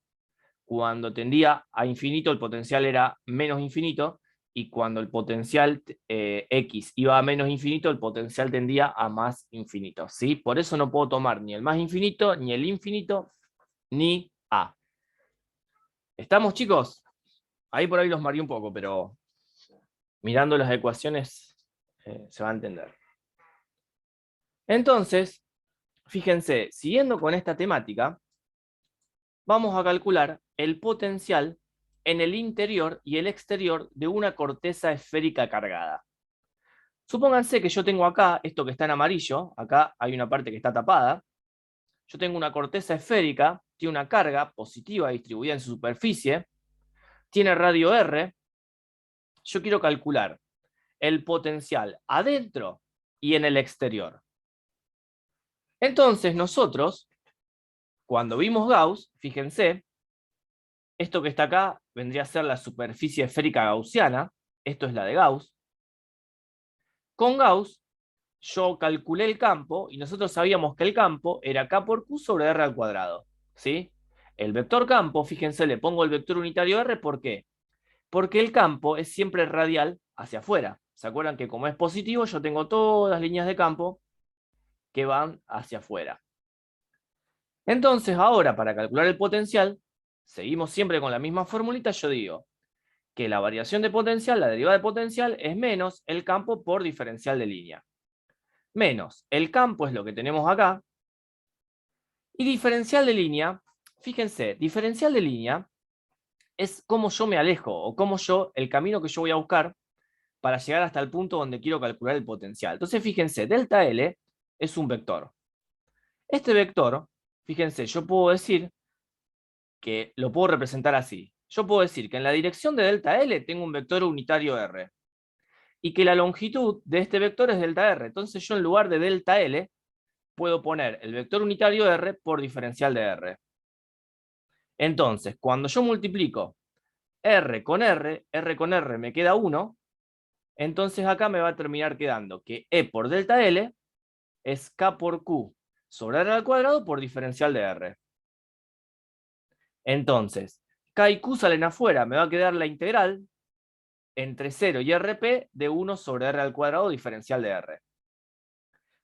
cuando tendía a infinito, el potencial era menos infinito, y cuando el potencial x iba a menos infinito, el potencial tendía a más infinito. ¿Sí? Por eso no puedo tomar ni el más infinito, ni el infinito, ni a. ¿Estamos, chicos? Ahí por ahí los mareé un poco, pero mirando las ecuaciones se va a entender. Entonces, fíjense, siguiendo con esta temática, vamos a calcular el potencial en el interior y el exterior de una corteza esférica cargada. Supónganse que yo tengo acá, esto que está en amarillo, acá hay una parte que está tapada. Yo tengo una corteza esférica, tiene una carga positiva distribuida en su superficie, tiene radio R. Yo quiero calcular el potencial adentro y en el exterior. Entonces nosotros, cuando vimos Gauss, fíjense, esto que está acá vendría a ser la superficie esférica gaussiana, esto es la de Gauss. Con Gauss yo calculé el campo y nosotros sabíamos que el campo era K por Q sobre R al cuadrado. ¿Sí? El vector campo, fíjense, le pongo el vector unitario R, ¿por qué? Porque el campo es siempre radial hacia afuera. ¿Se acuerdan que como es positivo yo tengo todas las líneas de campo que van hacia afuera? Entonces ahora para calcular el potencial, seguimos siempre con la misma formulita, yo digo que la variación de potencial, la derivada de potencial, es menos el campo por diferencial de línea. Menos el campo es lo que tenemos acá. Y diferencial de línea, fíjense, diferencial de línea es cómo yo me alejo, o cómo el camino que yo voy a buscar para llegar hasta el punto donde quiero calcular el potencial. Entonces fíjense, delta L es un vector. Este vector, fíjense, yo puedo decir que lo puedo representar así. Yo puedo decir que en la dirección de delta L tengo un vector unitario R. Y que la longitud de este vector es delta R. Entonces yo en lugar de delta L, puedo poner el vector unitario R por diferencial de R. Entonces, cuando yo multiplico R con R me queda 1, entonces acá me va a terminar quedando que E por delta L es K por Q sobre R al cuadrado por diferencial de R. Entonces, K y Q salen afuera, me va a quedar la integral entre 0 y RP de 1 sobre R al cuadrado diferencial de R.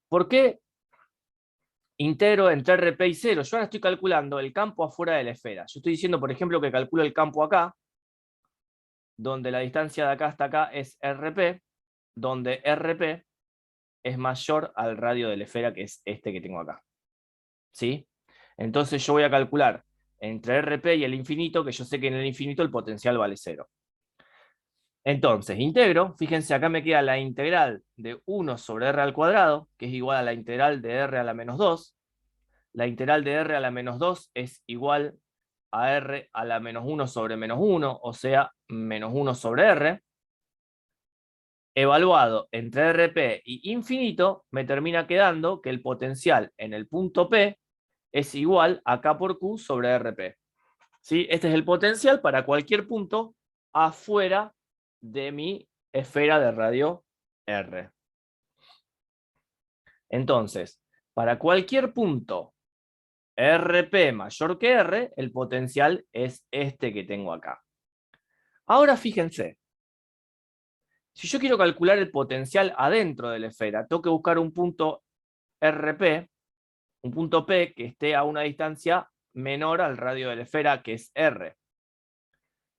¿Por qué integro entre RP y 0? Yo ahora estoy calculando el campo afuera de la esfera. Yo estoy diciendo, por ejemplo, que calculo el campo acá, donde la distancia de acá hasta acá es RP, donde RP es mayor al radio de la esfera, que es este que tengo acá. ¿Sí? Entonces yo voy a calcular entre RP y el infinito, que yo sé que en el infinito el potencial vale 0. Entonces, integro, fíjense, acá me queda la integral de 1 sobre R al cuadrado, que es igual a la integral de R a la menos 2. La integral de R a la menos 2 es igual a R a la menos 1 sobre menos 1, o sea, menos 1 sobre R. Evaluado entre RP y infinito, me termina quedando que el potencial en el punto P es igual a K por Q sobre RP. ¿Sí? Este es el potencial para cualquier punto afuera de mi esfera de radio R. Entonces, para cualquier punto RP mayor que R, el potencial es este que tengo acá. Ahora fíjense, si yo quiero calcular el potencial adentro de la esfera, tengo que buscar un punto RP, un punto P que esté a una distancia menor al radio de la esfera, que es R.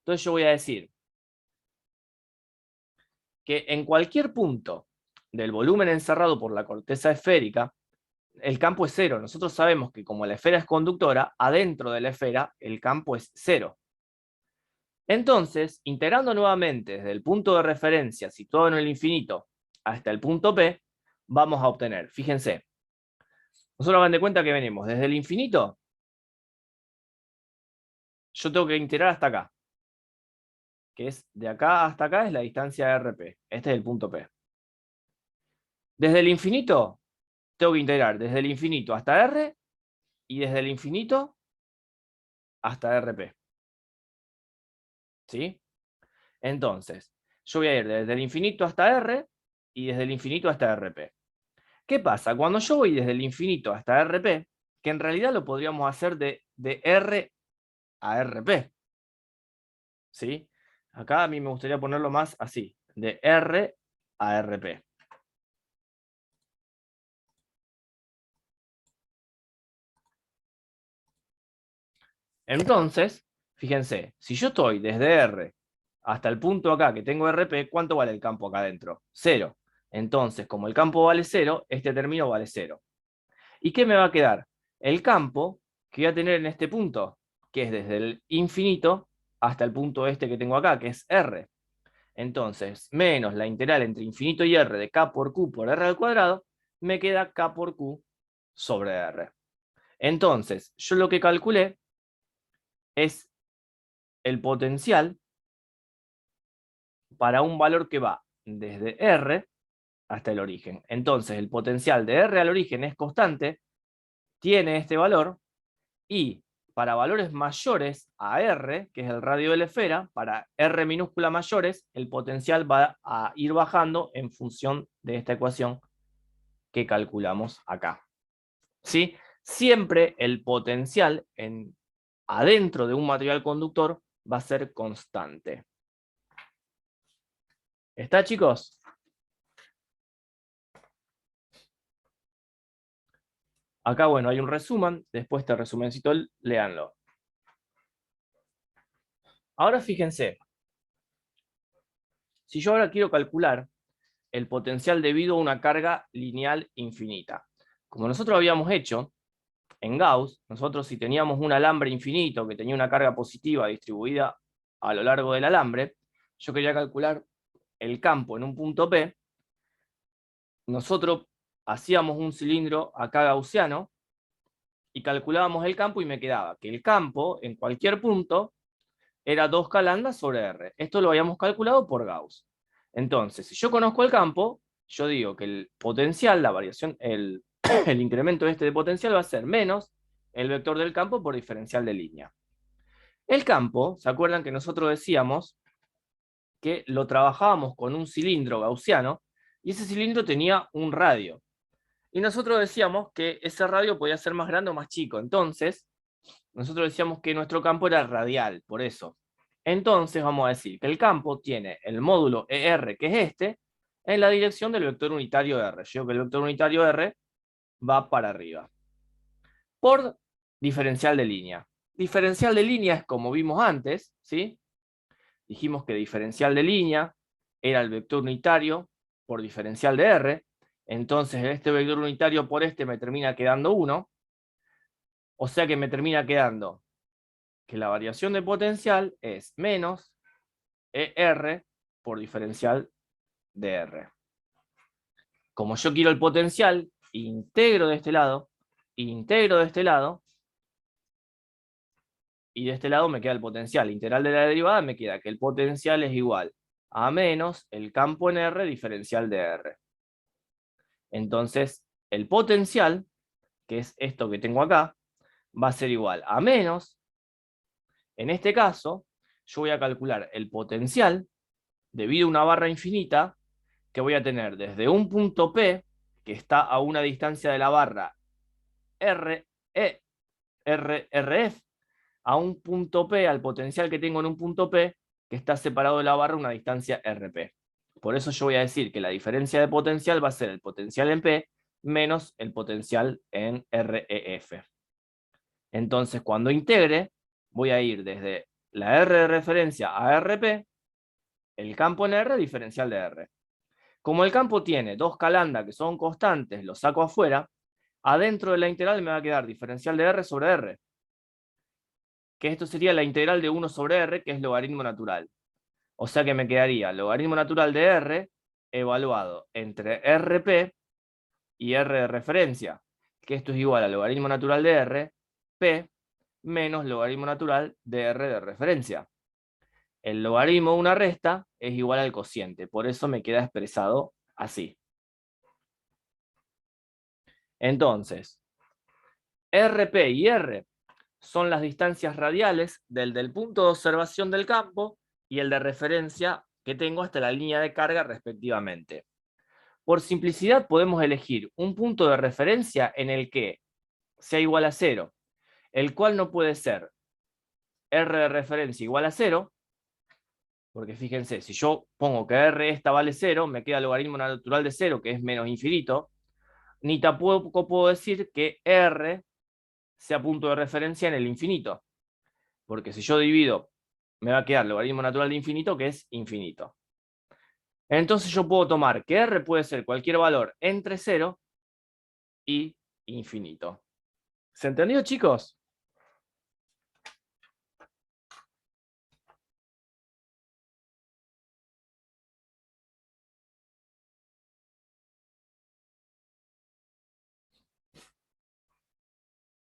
Entonces yo voy a decir que en cualquier punto del volumen encerrado por la corteza esférica, el campo es cero. Nosotros sabemos que como la esfera es conductora, adentro de la esfera el campo es cero. Entonces, integrando nuevamente desde el punto de referencia situado en el infinito hasta el punto P, vamos a obtener, fíjense, nosotros hagan de cuenta que venimos desde el infinito, yo tengo que integrar hasta acá, que es de acá hasta acá es la distancia RP, este es el punto P. Desde el infinito, tengo que integrar desde el infinito hasta R y desde el infinito hasta RP. ¿Sí? Entonces, yo voy a ir desde el infinito hasta R y desde el infinito hasta RP. ¿Qué pasa? Cuando yo voy desde el infinito hasta RP, que en realidad lo podríamos hacer de R a RP. ¿Sí? Acá a mí me gustaría ponerlo más así, de R a RP. Entonces, fíjense, si yo estoy desde R hasta el punto acá que tengo RP, ¿cuánto vale el campo acá adentro? 0. Entonces, como el campo vale 0, este término vale 0. ¿Y qué me va a quedar? El campo que voy a tener en este punto, que es desde el infinito hasta el punto este que tengo acá, que es R. Entonces, menos la integral entre infinito y R de K por Q por R al cuadrado, me queda K por Q sobre R. Entonces, yo lo que calculé es el potencial para un valor que va desde R hasta el origen. Entonces, el potencial de R al origen es constante, tiene este valor, y para valores mayores a R, que es el radio de la esfera, para R minúscula mayores, el potencial va a ir bajando en función de esta ecuación que calculamos acá. ¿Sí? Siempre el potencial adentro de un material conductor va a ser constante. ¿Está, chicos? Acá, bueno, hay un resumen, después este resumencito, léanlo. Ahora fíjense, si yo ahora quiero calcular el potencial debido a una carga lineal infinita. Como nosotros habíamos hecho en Gauss, nosotros si teníamos un alambre infinito que tenía una carga positiva distribuida a lo largo del alambre, yo quería calcular el campo en un punto P, nosotros hacíamos un cilindro acá gaussiano y calculábamos el campo y me quedaba que el campo en cualquier punto era 2K lambda sobre R. Esto lo habíamos calculado por Gauss. Entonces, si yo conozco el campo, yo digo que el potencial, la variación, el incremento este de potencial va a ser menos el vector del campo por diferencial de línea. El campo, ¿se acuerdan que nosotros decíamos que lo trabajábamos con un cilindro gaussiano y ese cilindro tenía un radio? Y nosotros decíamos que ese radio podía ser más grande o más chico. Entonces, nosotros decíamos que nuestro campo era radial, por eso. Entonces vamos a decir que el campo tiene el módulo ER, que es este, en la dirección del vector unitario R. Yo digo que el vector unitario R va para arriba. Por diferencial de línea. Diferencial de línea es como vimos antes, ¿sí? Dijimos que diferencial de línea era el vector unitario por diferencial de R. Entonces este vector unitario por este me termina quedando 1. O sea que me termina quedando que la variación de potencial es menos ER por diferencial de R. Como yo quiero el potencial, integro de este lado, integro de este lado, y de este lado me queda el potencial. Integral de la derivada me queda que el potencial es igual a menos el campo en R diferencial de R. Entonces, el potencial, que es esto que tengo acá, va a ser igual a menos, en este caso, yo voy a calcular el potencial debido a una barra infinita que voy a tener desde un punto P, que está a una distancia de la barra RF, a un punto P, al potencial que tengo en un punto P, que está separado de la barra una distancia RP. Por eso yo voy a decir que la diferencia de potencial va a ser el potencial en P menos el potencial en REF. Entonces, cuando integre, voy a ir desde la R de referencia a RP, el campo en R diferencial de R. Como el campo tiene 2K lambda que son constantes, lo saco afuera, adentro de la integral me va a quedar diferencial de R sobre R. Que esto sería la integral de 1 sobre R, que es logaritmo natural. O sea que me quedaría logaritmo natural de R evaluado entre RP y R de referencia, que esto es igual a logaritmo natural de R, P, menos logaritmo natural de R de referencia. El logaritmo de una resta es igual al cociente, por eso me queda expresado así. Entonces, RP y R son las distancias radiales del punto de observación del campo y el de referencia que tengo hasta la línea de carga respectivamente. Por simplicidad podemos elegir un punto de referencia en el que sea igual a 0, el cual no puede ser R de referencia igual a 0, porque fíjense, si yo pongo que R esta vale 0, me queda el logaritmo natural de 0, que es menos infinito, ni tampoco puedo decir que R sea punto de referencia en el infinito, porque si yo divido, me va a quedar el logaritmo natural de infinito, que es infinito. Entonces yo puedo tomar que R puede ser cualquier valor entre 0 y infinito. ¿Se entendió, chicos?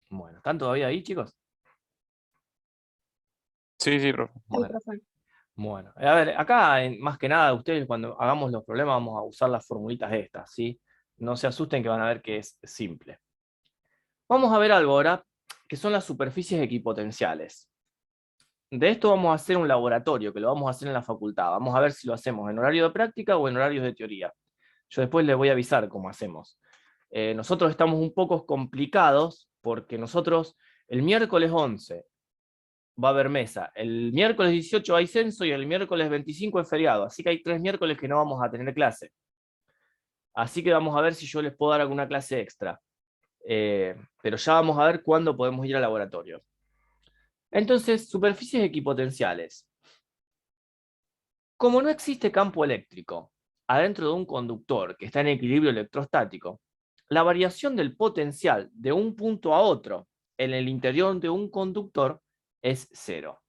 Bueno, ¿están todavía ahí, chicos? Sí, sí, profe. Bueno, a ver, acá más que nada ustedes cuando hagamos los problemas vamos a usar las formulitas estas, ¿sí? No se asusten que van a ver que es simple. Vamos a ver algo ahora, que son las superficies equipotenciales. De esto vamos a hacer un laboratorio, que lo vamos a hacer en la facultad. Vamos a ver si lo hacemos en horario de práctica o en horarios de teoría. Yo después les voy a avisar cómo hacemos. Nosotros estamos un poco complicados porque nosotros el miércoles 11 va a haber mesa, el miércoles 18 hay censo y el miércoles 25 es feriado, así que hay 3 miércoles que no vamos a tener clase. Así que vamos a ver si yo les puedo dar alguna clase extra. Pero ya vamos a ver cuándo podemos ir al laboratorio. Entonces, superficies equipotenciales. Como no existe campo eléctrico adentro de un conductor que está en equilibrio electrostático, la variación del potencial de un punto a otro en el interior de un conductor es 0.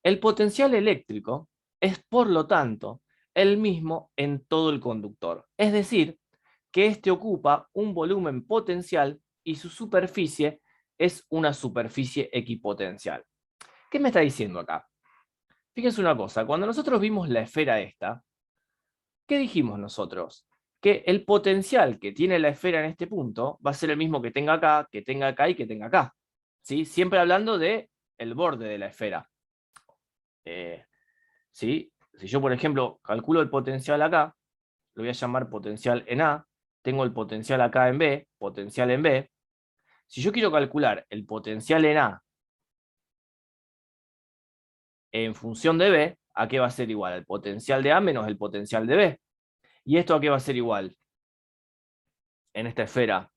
El potencial eléctrico es, por lo tanto, el mismo en todo el conductor. Es decir, que éste ocupa un volumen potencial y su superficie es una superficie equipotencial. ¿Qué me está diciendo acá? Fíjense una cosa, cuando nosotros vimos la esfera esta, ¿qué dijimos nosotros? Que el potencial que tiene la esfera en este punto va a ser el mismo que tenga acá y que tenga acá. ¿Sí? Siempre hablando del borde de la esfera. ¿Sí? Si yo, por ejemplo, calculo el potencial acá, lo voy a llamar potencial en A, tengo el potencial acá en B, potencial en B. Si yo quiero calcular el potencial en A en función de B, ¿a qué va a ser igual? El potencial de A menos el potencial de B. ¿Y esto a qué va a ser igual? En esta esfera.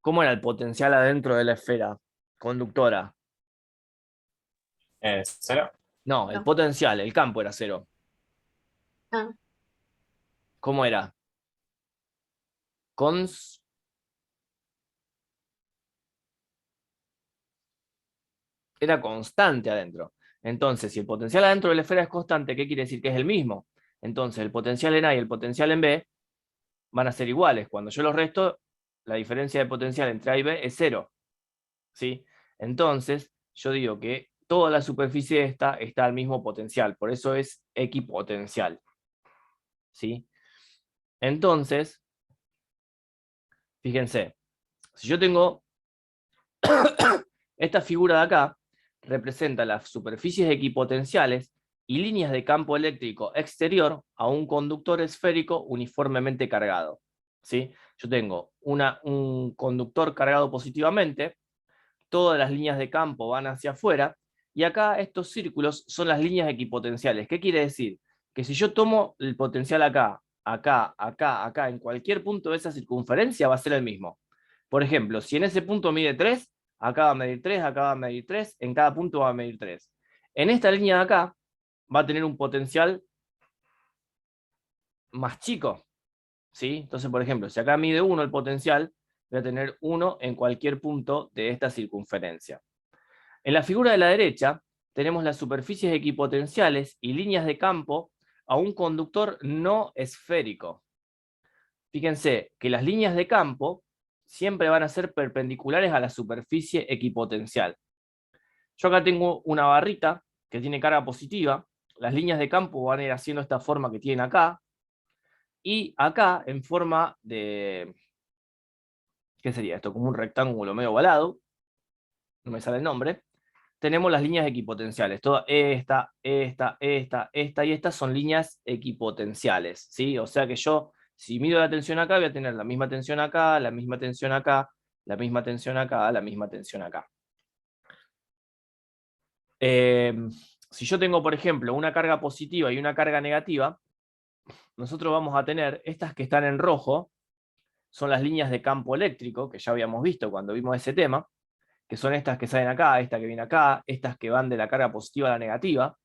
¿Cómo era el potencial adentro de la esfera conductora? 0. No, el No. potencial, el campo era 0. Ah, ¿Cómo era? Era constante adentro. Entonces, si el potencial adentro de la esfera es constante, ¿qué quiere decir? Que es el mismo. Entonces, el potencial en A y el potencial en B van a ser iguales. Cuando yo los resto, la diferencia de potencial entre A y B es 0. ¿Sí? Entonces, yo digo que toda la superficie esta está al mismo potencial. Por eso es equipotencial. ¿Sí? Entonces, fíjense, si yo tengo esta figura de acá, representa las superficies equipotenciales y líneas de campo eléctrico exterior a un conductor esférico uniformemente cargado. ¿Sí? Yo tengo un conductor cargado positivamente, todas las líneas de campo van hacia afuera, y acá estos círculos son las líneas equipotenciales. ¿Qué quiere decir? Que si yo tomo el potencial acá, acá, acá, acá, en cualquier punto de esa circunferencia va a ser el mismo. Por ejemplo, si en ese punto mide 3, acá va a medir 3, acá va a medir 3, en cada punto va a medir 3. En esta línea de acá va a tener un potencial más chico, ¿sí? Entonces, por ejemplo, si acá mide 1 el potencial, voy a tener 1 en cualquier punto de esta circunferencia. En la figura de la derecha tenemos las superficies equipotenciales y líneas de campo a un conductor no esférico. Fíjense que las líneas de campo siempre van a ser perpendiculares a la superficie equipotencial. Yo acá tengo una barrita que tiene carga positiva, las líneas de campo van a ir haciendo esta forma que tienen acá, y acá en forma de, ¿qué sería esto? Como un rectángulo medio ovalado, no me sale el nombre, tenemos las líneas equipotenciales. Toda esta y esta son líneas equipotenciales, ¿sí? O sea que yo, si mido la tensión acá, voy a tener la misma tensión acá, la misma tensión acá, la misma tensión acá, la misma tensión acá. Si yo tengo, por ejemplo, una carga positiva y una carga negativa, nosotros vamos a tener estas que están en rojo, son las líneas de campo eléctrico, que ya habíamos visto cuando vimos ese tema, que son estas que salen acá, esta que viene acá, estas que van de la carga positiva a la negativa,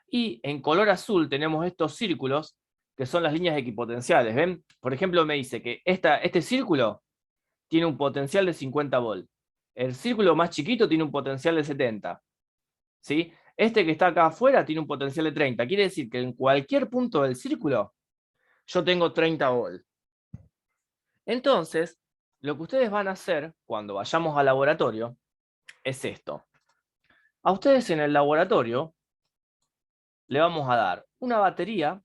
y en color azul tenemos estos círculos, que son las líneas equipotenciales, ¿ven? Por ejemplo, me dice que este círculo tiene un potencial de 50 volt, el círculo más chiquito tiene un potencial de 70, ¿sí? Este que está acá afuera tiene un potencial de 30, quiere decir que en cualquier punto del círculo yo tengo 30 volt. Entonces, lo que ustedes van a hacer cuando vayamos al laboratorio es esto. A ustedes en el laboratorio le vamos a dar una batería,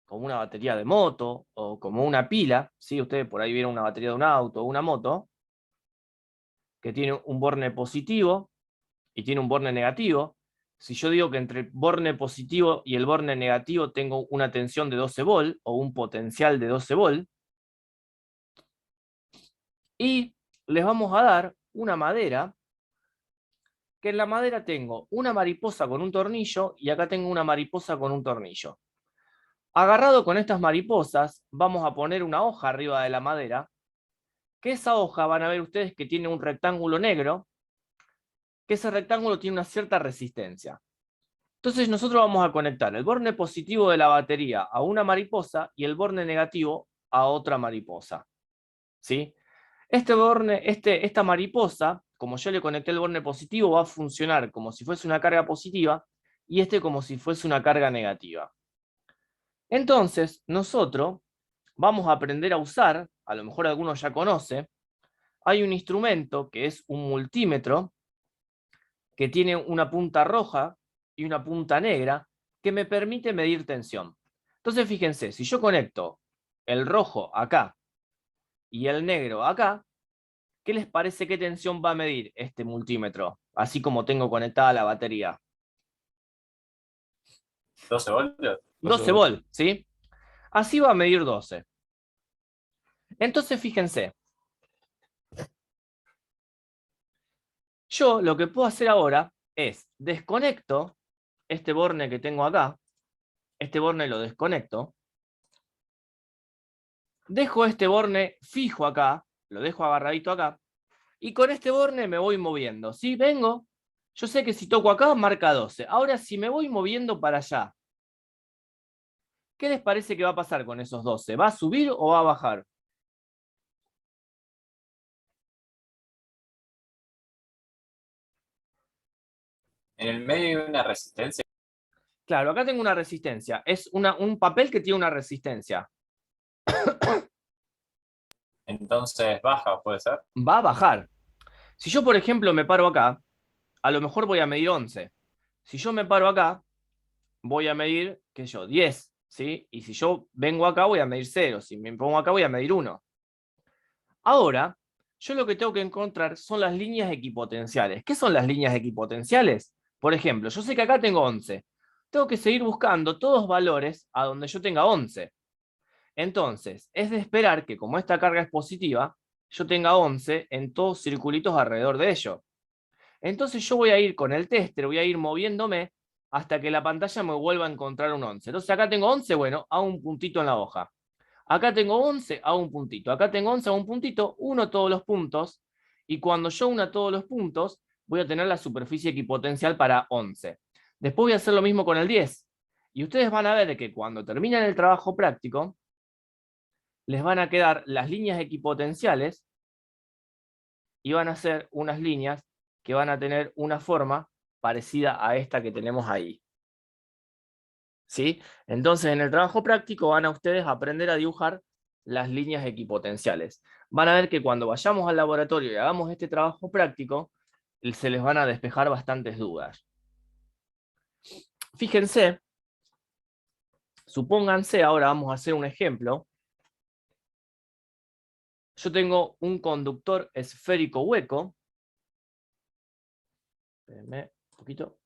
como una batería de moto o como una pila, ¿sí? Ustedes por ahí vieron una batería de un auto o una moto, que tiene un borne positivo y tiene un borne negativo. Si yo digo que entre el borne positivo y el borne negativo tengo una tensión de 12 volt o un potencial de 12 volt, y les vamos a dar una madera, que en la madera tengo una mariposa con un tornillo y acá tengo una mariposa con un tornillo. Agarrado con estas mariposas, vamos a poner una hoja arriba de la madera, que esa hoja van a ver ustedes que tiene un rectángulo negro, que ese rectángulo tiene una cierta resistencia. Entonces nosotros vamos a conectar el borne positivo de la batería a una mariposa y el borne negativo a otra mariposa, ¿sí? Esta mariposa, como yo le conecté el borne positivo, va a funcionar como si fuese una carga positiva y este como si fuese una carga negativa. Entonces, nosotros vamos a aprender a usar, a lo mejor algunos ya conocen, hay un instrumento que es un multímetro, que tiene una punta roja y una punta negra, que me permite medir tensión. Entonces, fíjense, si yo conecto el rojo acá y el negro acá, ¿qué les parece qué tensión va a medir este multímetro? Así como tengo conectada la batería. 12 voltios. 12 volt, ¿sí? Así va a medir 12. Entonces, fíjense. Yo lo que puedo hacer ahora es desconecto este borne que tengo acá. Este borne lo desconecto. Dejo este borne fijo acá. Lo dejo agarradito acá. Y con este borne me voy moviendo. ¿Sí? Vengo. Yo sé que si toco acá marca 12. Ahora, si me voy moviendo para allá, ¿qué les parece que va a pasar con esos 12? ¿Va a subir o va a bajar? En el medio hay una resistencia. Claro, acá tengo una resistencia. Es un papel que tiene una resistencia. Entonces baja, puede ser. Va a bajar. Si yo, por ejemplo, me paro acá, a lo mejor voy a medir 11. Si yo me paro acá, voy a medir, qué sé yo, 10. ¿Sí? Y si yo vengo acá, voy a medir 0. Si me pongo acá, voy a medir 1. Ahora, yo lo que tengo que encontrar son las líneas equipotenciales. ¿Qué son las líneas equipotenciales? Por ejemplo, yo sé que acá tengo 11. Tengo que seguir buscando todos valores a donde yo tenga 11. Entonces, es de esperar que como esta carga es positiva, yo tenga 11 en todos circulitos alrededor de ello. Entonces yo voy a ir con el tester, voy a ir moviéndome hasta que la pantalla me vuelva a encontrar un 11. Entonces acá tengo 11, bueno, hago un puntito en la hoja. Acá tengo 11, hago un puntito. Acá tengo 11, hago un puntito, uno todos los puntos. Y cuando yo una todos los puntos, voy a tener la superficie equipotencial para 11. Después voy a hacer lo mismo con el 10. Y ustedes van a ver que cuando terminan el trabajo práctico, les van a quedar las líneas equipotenciales y van a ser unas líneas que van a tener una forma parecida a esta que tenemos ahí. ¿Sí? Entonces, en el trabajo práctico van a ustedes aprender a dibujar las líneas equipotenciales. Van a ver que cuando vayamos al laboratorio y hagamos este trabajo práctico, se les van a despejar bastantes dudas. Fíjense, supónganse, ahora vamos a hacer un ejemplo. Yo tengo un conductor esférico hueco. Espérenme un poquito.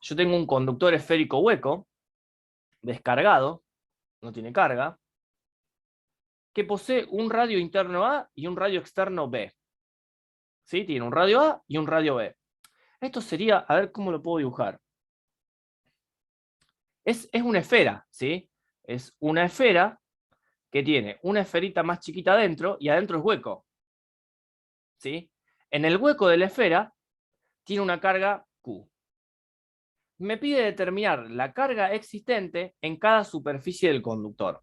Yo tengo un conductor esférico hueco, descargado, no tiene carga, que posee un radio interno A y un radio externo B. ¿Sí? Tiene un radio A y un radio B. Esto sería, a ver cómo lo puedo dibujar. Es una esfera, ¿sí? Es una esfera que tiene una esferita más chiquita adentro y adentro es hueco. ¿Sí? En el hueco de la esfera tiene una carga Q. Me pide determinar la carga existente en cada superficie del conductor.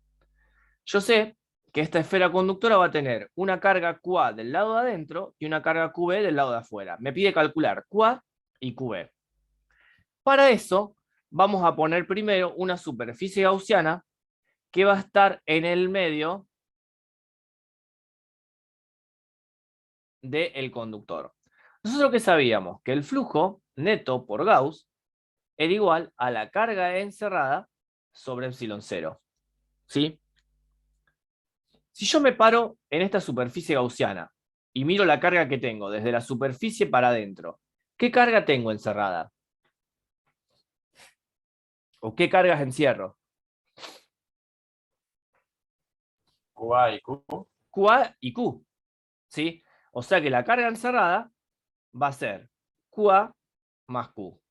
Yo sé que esta esfera conductora va a tener una carga QA del lado de adentro y una carga QB del lado de afuera. Me pide calcular QA y QB. Para eso, vamos a poner primero una superficie gaussiana que va a estar en el medio del conductor. Nosotros que sabíamos que el flujo neto por Gauss era igual a la carga encerrada sobre epsilon 0. ¿Sí? Si yo me paro en esta superficie gaussiana y miro la carga que tengo desde la superficie para adentro, ¿qué carga tengo encerrada? ¿O qué cargas encierro? QA y Q. QA y Q. ¿Sí? O sea que la carga encerrada va a ser QA más Q.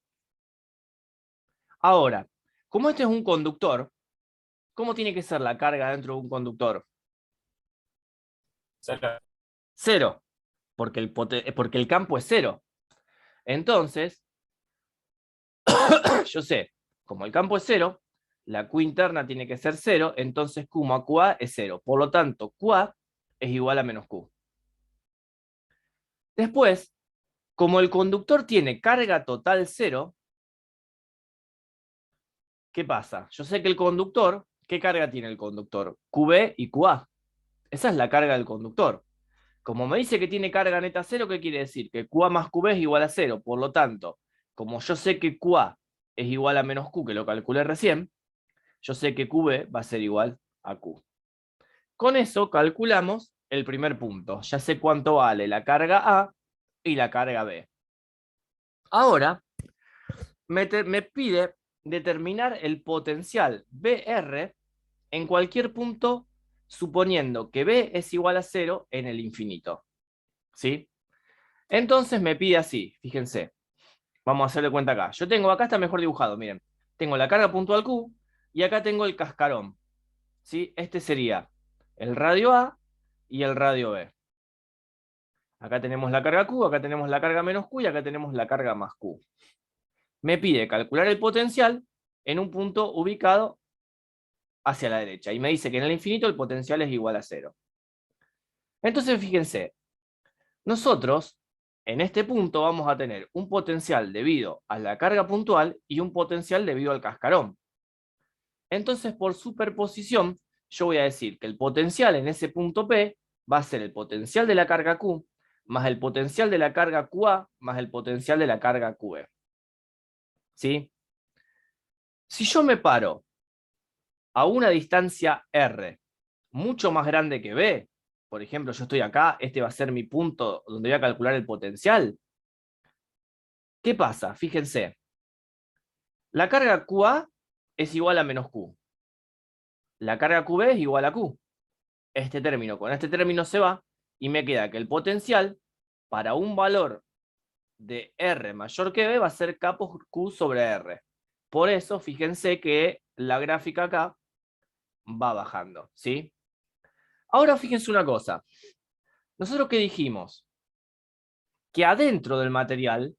Ahora, como este es un conductor, ¿cómo tiene que ser la carga dentro de un conductor? 0. 0, porque el campo es 0. Entonces, yo sé, como el campo es 0, la Q interna tiene que ser 0, entonces Q más QA es 0. Por lo tanto, QA es igual a menos Q. Después, como el conductor tiene carga total 0, ¿qué pasa? Yo sé que el conductor, ¿qué carga tiene el conductor? QB y QA. Esa es la carga del conductor. Como me dice que tiene carga neta 0, ¿qué quiere decir? Que QA más QB es igual a 0. Por lo tanto, como yo sé que QA es igual a menos Q, que lo calculé recién, yo sé que QB va a ser igual a Q. Con eso calculamos el primer punto. Ya sé cuánto vale la carga A y la carga B. Ahora, me pide determinar el potencial BR en cualquier punto, suponiendo que B es igual a 0 en el infinito. ¿Sí? Entonces me pide así, fíjense. Vamos a hacerle cuenta acá. Yo tengo, acá está mejor dibujado, miren. Tengo la carga puntual Q y acá tengo el cascarón. ¿Sí? Este sería el radio A y el radio B. Acá tenemos la carga Q, acá tenemos la carga menos Q y acá tenemos la carga más Q. Me pide calcular el potencial en un punto ubicado hacia la derecha. Y me dice que en el infinito el potencial es igual a 0. Entonces, fíjense, nosotros en este punto vamos a tener un potencial debido a la carga puntual y un potencial debido al cascarón. Entonces, por superposición, yo voy a decir que el potencial en ese punto P va a ser el potencial de la carga Q más el potencial de la carga QA más el potencial de la carga QB. ¿Sí? Si yo me paro a una distancia R mucho más grande que B, por ejemplo, yo estoy acá, este va a ser mi punto donde voy a calcular el potencial. ¿Qué pasa? Fíjense. La carga QA es igual a menos Q. La carga QB es igual a Q. Este término con este término se va y me queda que el potencial para un valor de R mayor que B va a ser K por Q sobre R. Por eso, fíjense que la gráfica acá va bajando, ¿sí? Ahora fíjense una cosa. ¿Nosotros qué dijimos? Que adentro del material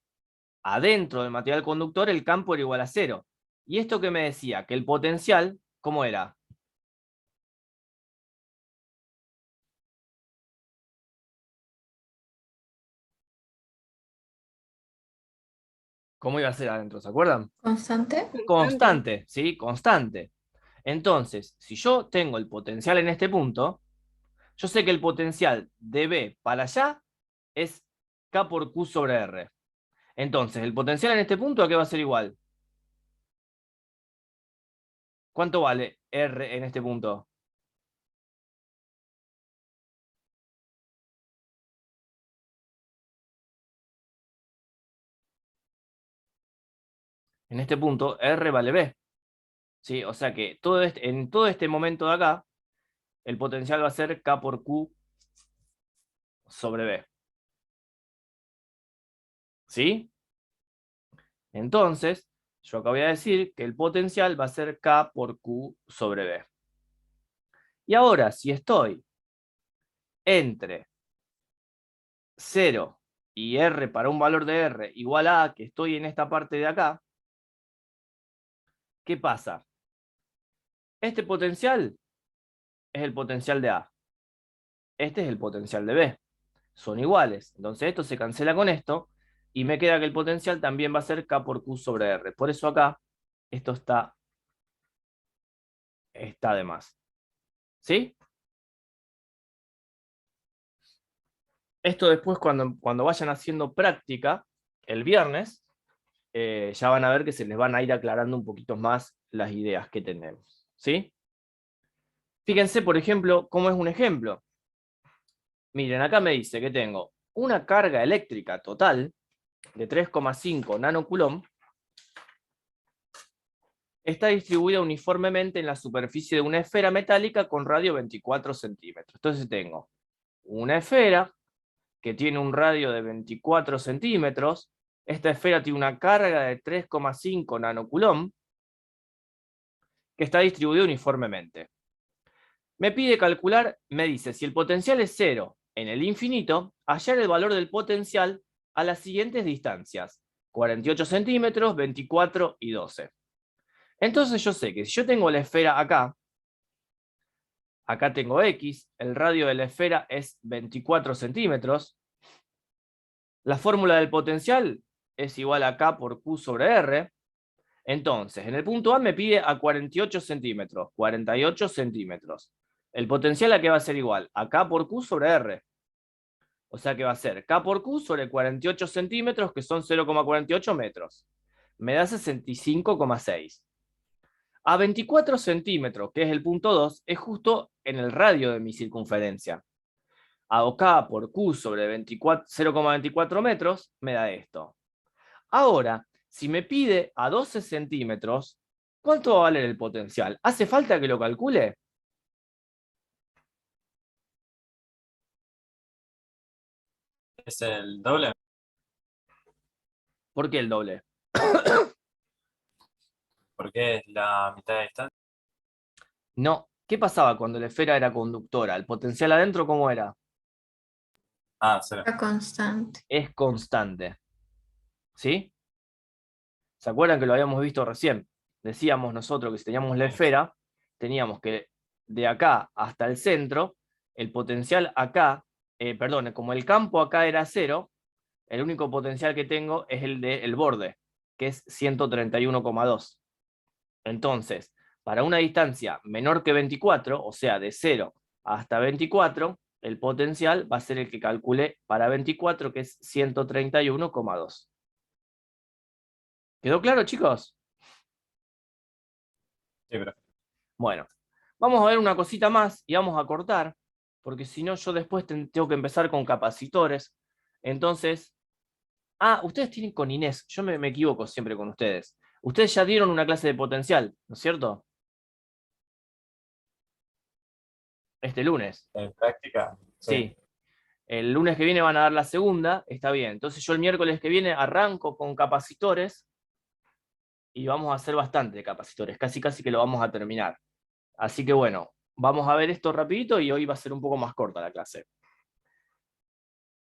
conductor, el campo era igual a 0. ¿Y esto qué me decía? Que el potencial, ¿cómo era? ¿Cómo iba a ser adentro? ¿Se acuerdan? Constante. Constante, ¿sí? Constante. Entonces, si yo tengo el potencial en este punto, yo sé que el potencial de B para allá es K por Q sobre R. Entonces, el potencial en este punto, ¿a qué va a ser igual? ¿Cuánto vale R en este punto? En este punto, R vale B. ¿Sí? O sea que en todo este momento de acá, el potencial va a ser K por Q sobre B. ¿Sí? Entonces, yo acá voy a decir que el potencial va a ser K por Q sobre B. Y ahora, si estoy entre 0 y R para un valor de R igual a que estoy en esta parte de acá, ¿qué pasa? Este potencial es el potencial de A. Este es el potencial de B. Son iguales. Entonces esto se cancela con esto y me queda que el potencial también va a ser K por Q sobre R. Por eso acá esto está de más. ¿Sí? Esto después cuando vayan haciendo práctica el viernes, ya van a ver que se les van a ir aclarando un poquito más las ideas que tenemos. ¿Sí? Fíjense, por ejemplo, cómo es un ejemplo. Miren, acá me dice que tengo una carga eléctrica total de 3,5 nanocoulomb. Está distribuida uniformemente en la superficie de una esfera metálica con radio 24 centímetros. Entonces tengo una esfera que tiene un radio de 24 centímetros. Esta esfera tiene una carga de 3,5 nanocoulomb que está distribuida uniformemente. Me pide calcular, me dice, si el potencial es 0 en el infinito, hallar el valor del potencial a las siguientes distancias: 48 centímetros, 24 y 12. Entonces yo sé que si yo tengo la esfera acá tengo X, el radio de la esfera es 24 centímetros, la fórmula del potencial es igual a K por Q sobre R. Entonces, en el punto A me pide a 48 centímetros, 48 centímetros. El potencial a qué va a ser igual, a K por Q sobre R. O sea que va a ser K por Q sobre 48 centímetros, que son 0,48 metros. Me da 65,6. A 24 centímetros, que es el punto 2, es justo en el radio de mi circunferencia. A K por Q sobre 0,24 metros me da esto. Ahora, si me pide a 12 centímetros, ¿cuánto va a valer el potencial? ¿Hace falta que lo calcule? Es el doble. ¿Por qué el doble? Porque es la mitad de distancia. No. ¿Qué pasaba cuando la esfera era conductora? ¿El potencial adentro cómo era? Ah, 0. Era constante. Es constante. ¿Sí? ¿Se acuerdan que lo habíamos visto recién? Decíamos nosotros que si teníamos la esfera, teníamos que de acá hasta el centro, el potencial acá, perdón, como el campo acá era 0, el único potencial que tengo es el del borde, que es 131,2. Entonces, para una distancia menor que 24, o sea, de 0 hasta 24, el potencial va a ser el que calculé para 24, que es 131,2. ¿Quedó claro, chicos? Sí, pero Bueno, vamos a ver una cosita más y vamos a cortar, porque si no yo después tengo que empezar con capacitores. Entonces, ustedes tienen con Inés, yo me equivoco siempre con ustedes. Ustedes ya dieron una clase de potencial, ¿no es cierto? Este lunes. en práctica, Sí. El lunes que viene van a dar la segunda, está bien. Entonces yo el miércoles que viene arranco con capacitores y vamos a hacer bastante capacitores, casi que lo vamos a terminar. Así que bueno, vamos a ver esto rapidito y hoy va a ser un poco más corta la clase.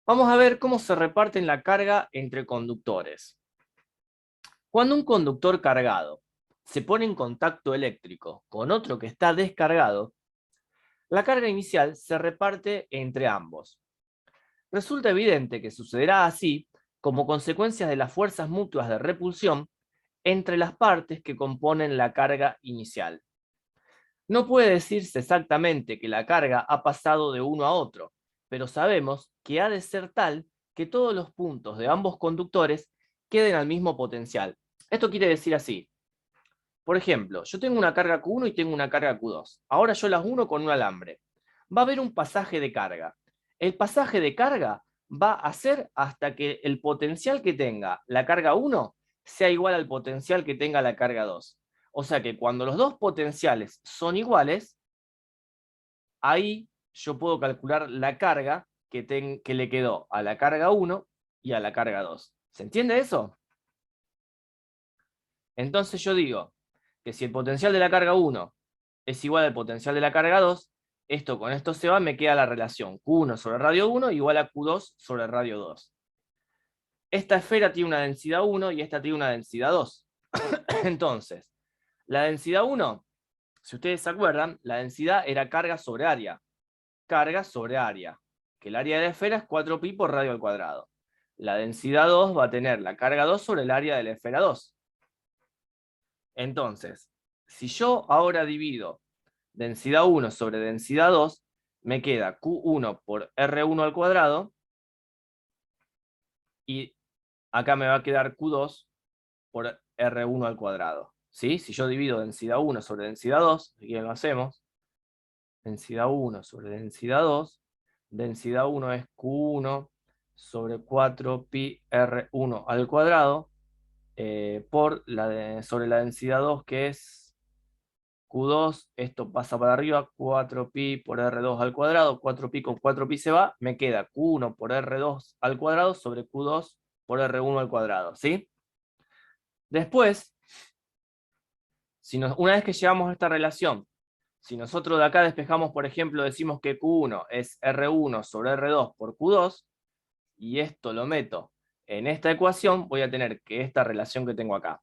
Vamos a ver cómo se reparten la carga entre conductores. Cuando un conductor cargado se pone en contacto eléctrico con otro que está descargado, la carga inicial se reparte entre ambos. Resulta evidente que sucederá así como consecuencia de las fuerzas mutuas de repulsión entre las partes que componen la carga inicial. No puede decirse exactamente que la carga ha pasado de uno a otro, pero sabemos que ha de ser tal que todos los puntos de ambos conductores queden al mismo potencial. Esto quiere decir así. Por ejemplo, yo tengo una carga Q1 y tengo una carga Q2. Ahora yo las uno con un alambre. Va a haber un pasaje de carga. El pasaje de carga va a ser hasta que el potencial que tenga la carga 1 sea igual al potencial que tenga la carga 2. O sea que cuando los dos potenciales son iguales, ahí yo puedo calcular la carga que le quedó a la carga 1 y a la carga 2. ¿Se entiende eso? Entonces yo digo que si el potencial de la carga 1 es igual al potencial de la carga 2, esto con esto se va, me queda la relación Q1 sobre radio 1 igual a Q2 sobre radio 2. Esta esfera tiene una densidad 1 y esta tiene una densidad 2. Entonces, la densidad 1, si ustedes se acuerdan, la densidad era carga sobre área. Carga sobre área. Que el área de la esfera es 4pi por radio al cuadrado. La densidad 2 va a tener la carga 2 sobre el área de la esfera 2. Entonces, si yo ahora divido densidad 1 sobre densidad 2, me queda Q1 por R1 al cuadrado, y acá me va a quedar Q2 por R1 al cuadrado. ¿Sí? Si yo divido densidad 1 sobre densidad 2, aquí lo hacemos, densidad 1 sobre densidad 2, densidad 1 es Q1 sobre 4pi R1 al cuadrado, sobre la densidad 2 que es Q2, esto pasa para arriba, 4pi por R2 al cuadrado, 4pi con 4pi se va, me queda Q1 por R2 al cuadrado sobre Q2 por R1 al cuadrado, ¿sí? Después, una vez que llegamos a esta relación, si nosotros de acá despejamos, por ejemplo, decimos que Q1 es R1 sobre R2 por Q2, y esto lo meto en esta ecuación, voy a tener que esta relación que tengo acá.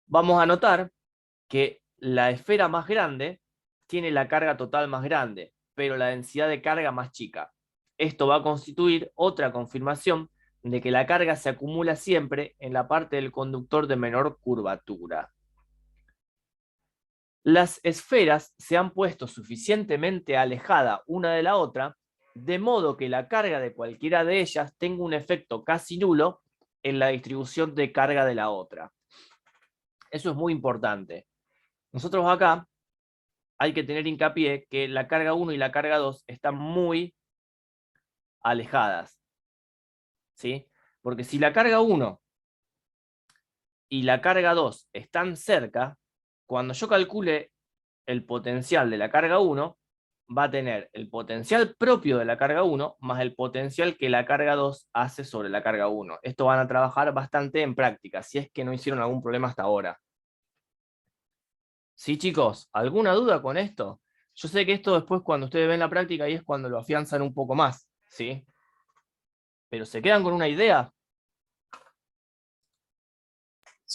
Vamos a notar que la esfera más grande tiene la carga total más grande, pero la densidad de carga más chica. Esto va a constituir otra confirmación de que la carga se acumula siempre en la parte del conductor de menor curvatura. Las esferas se han puesto suficientemente alejada una de la otra, de modo que la carga de cualquiera de ellas tenga un efecto casi nulo en la distribución de carga de la otra. Eso es muy importante. Nosotros acá hay que tener hincapié que la carga 1 y la carga 2 están muy alejadas, ¿sí? Porque si la carga 1 y la carga 2 están cerca, cuando yo calcule el potencial de la carga 1, va a tener el potencial propio de la carga 1 más el potencial que la carga 2 hace sobre la carga 1. Esto van a trabajar bastante en práctica, si es que no hicieron algún problema hasta ahora. ¿Sí, chicos? ¿Alguna duda con esto? Yo sé que esto después cuando ustedes ven la práctica ahí es cuando lo afianzan un poco más, ¿sí? Pero ¿se quedan con una idea?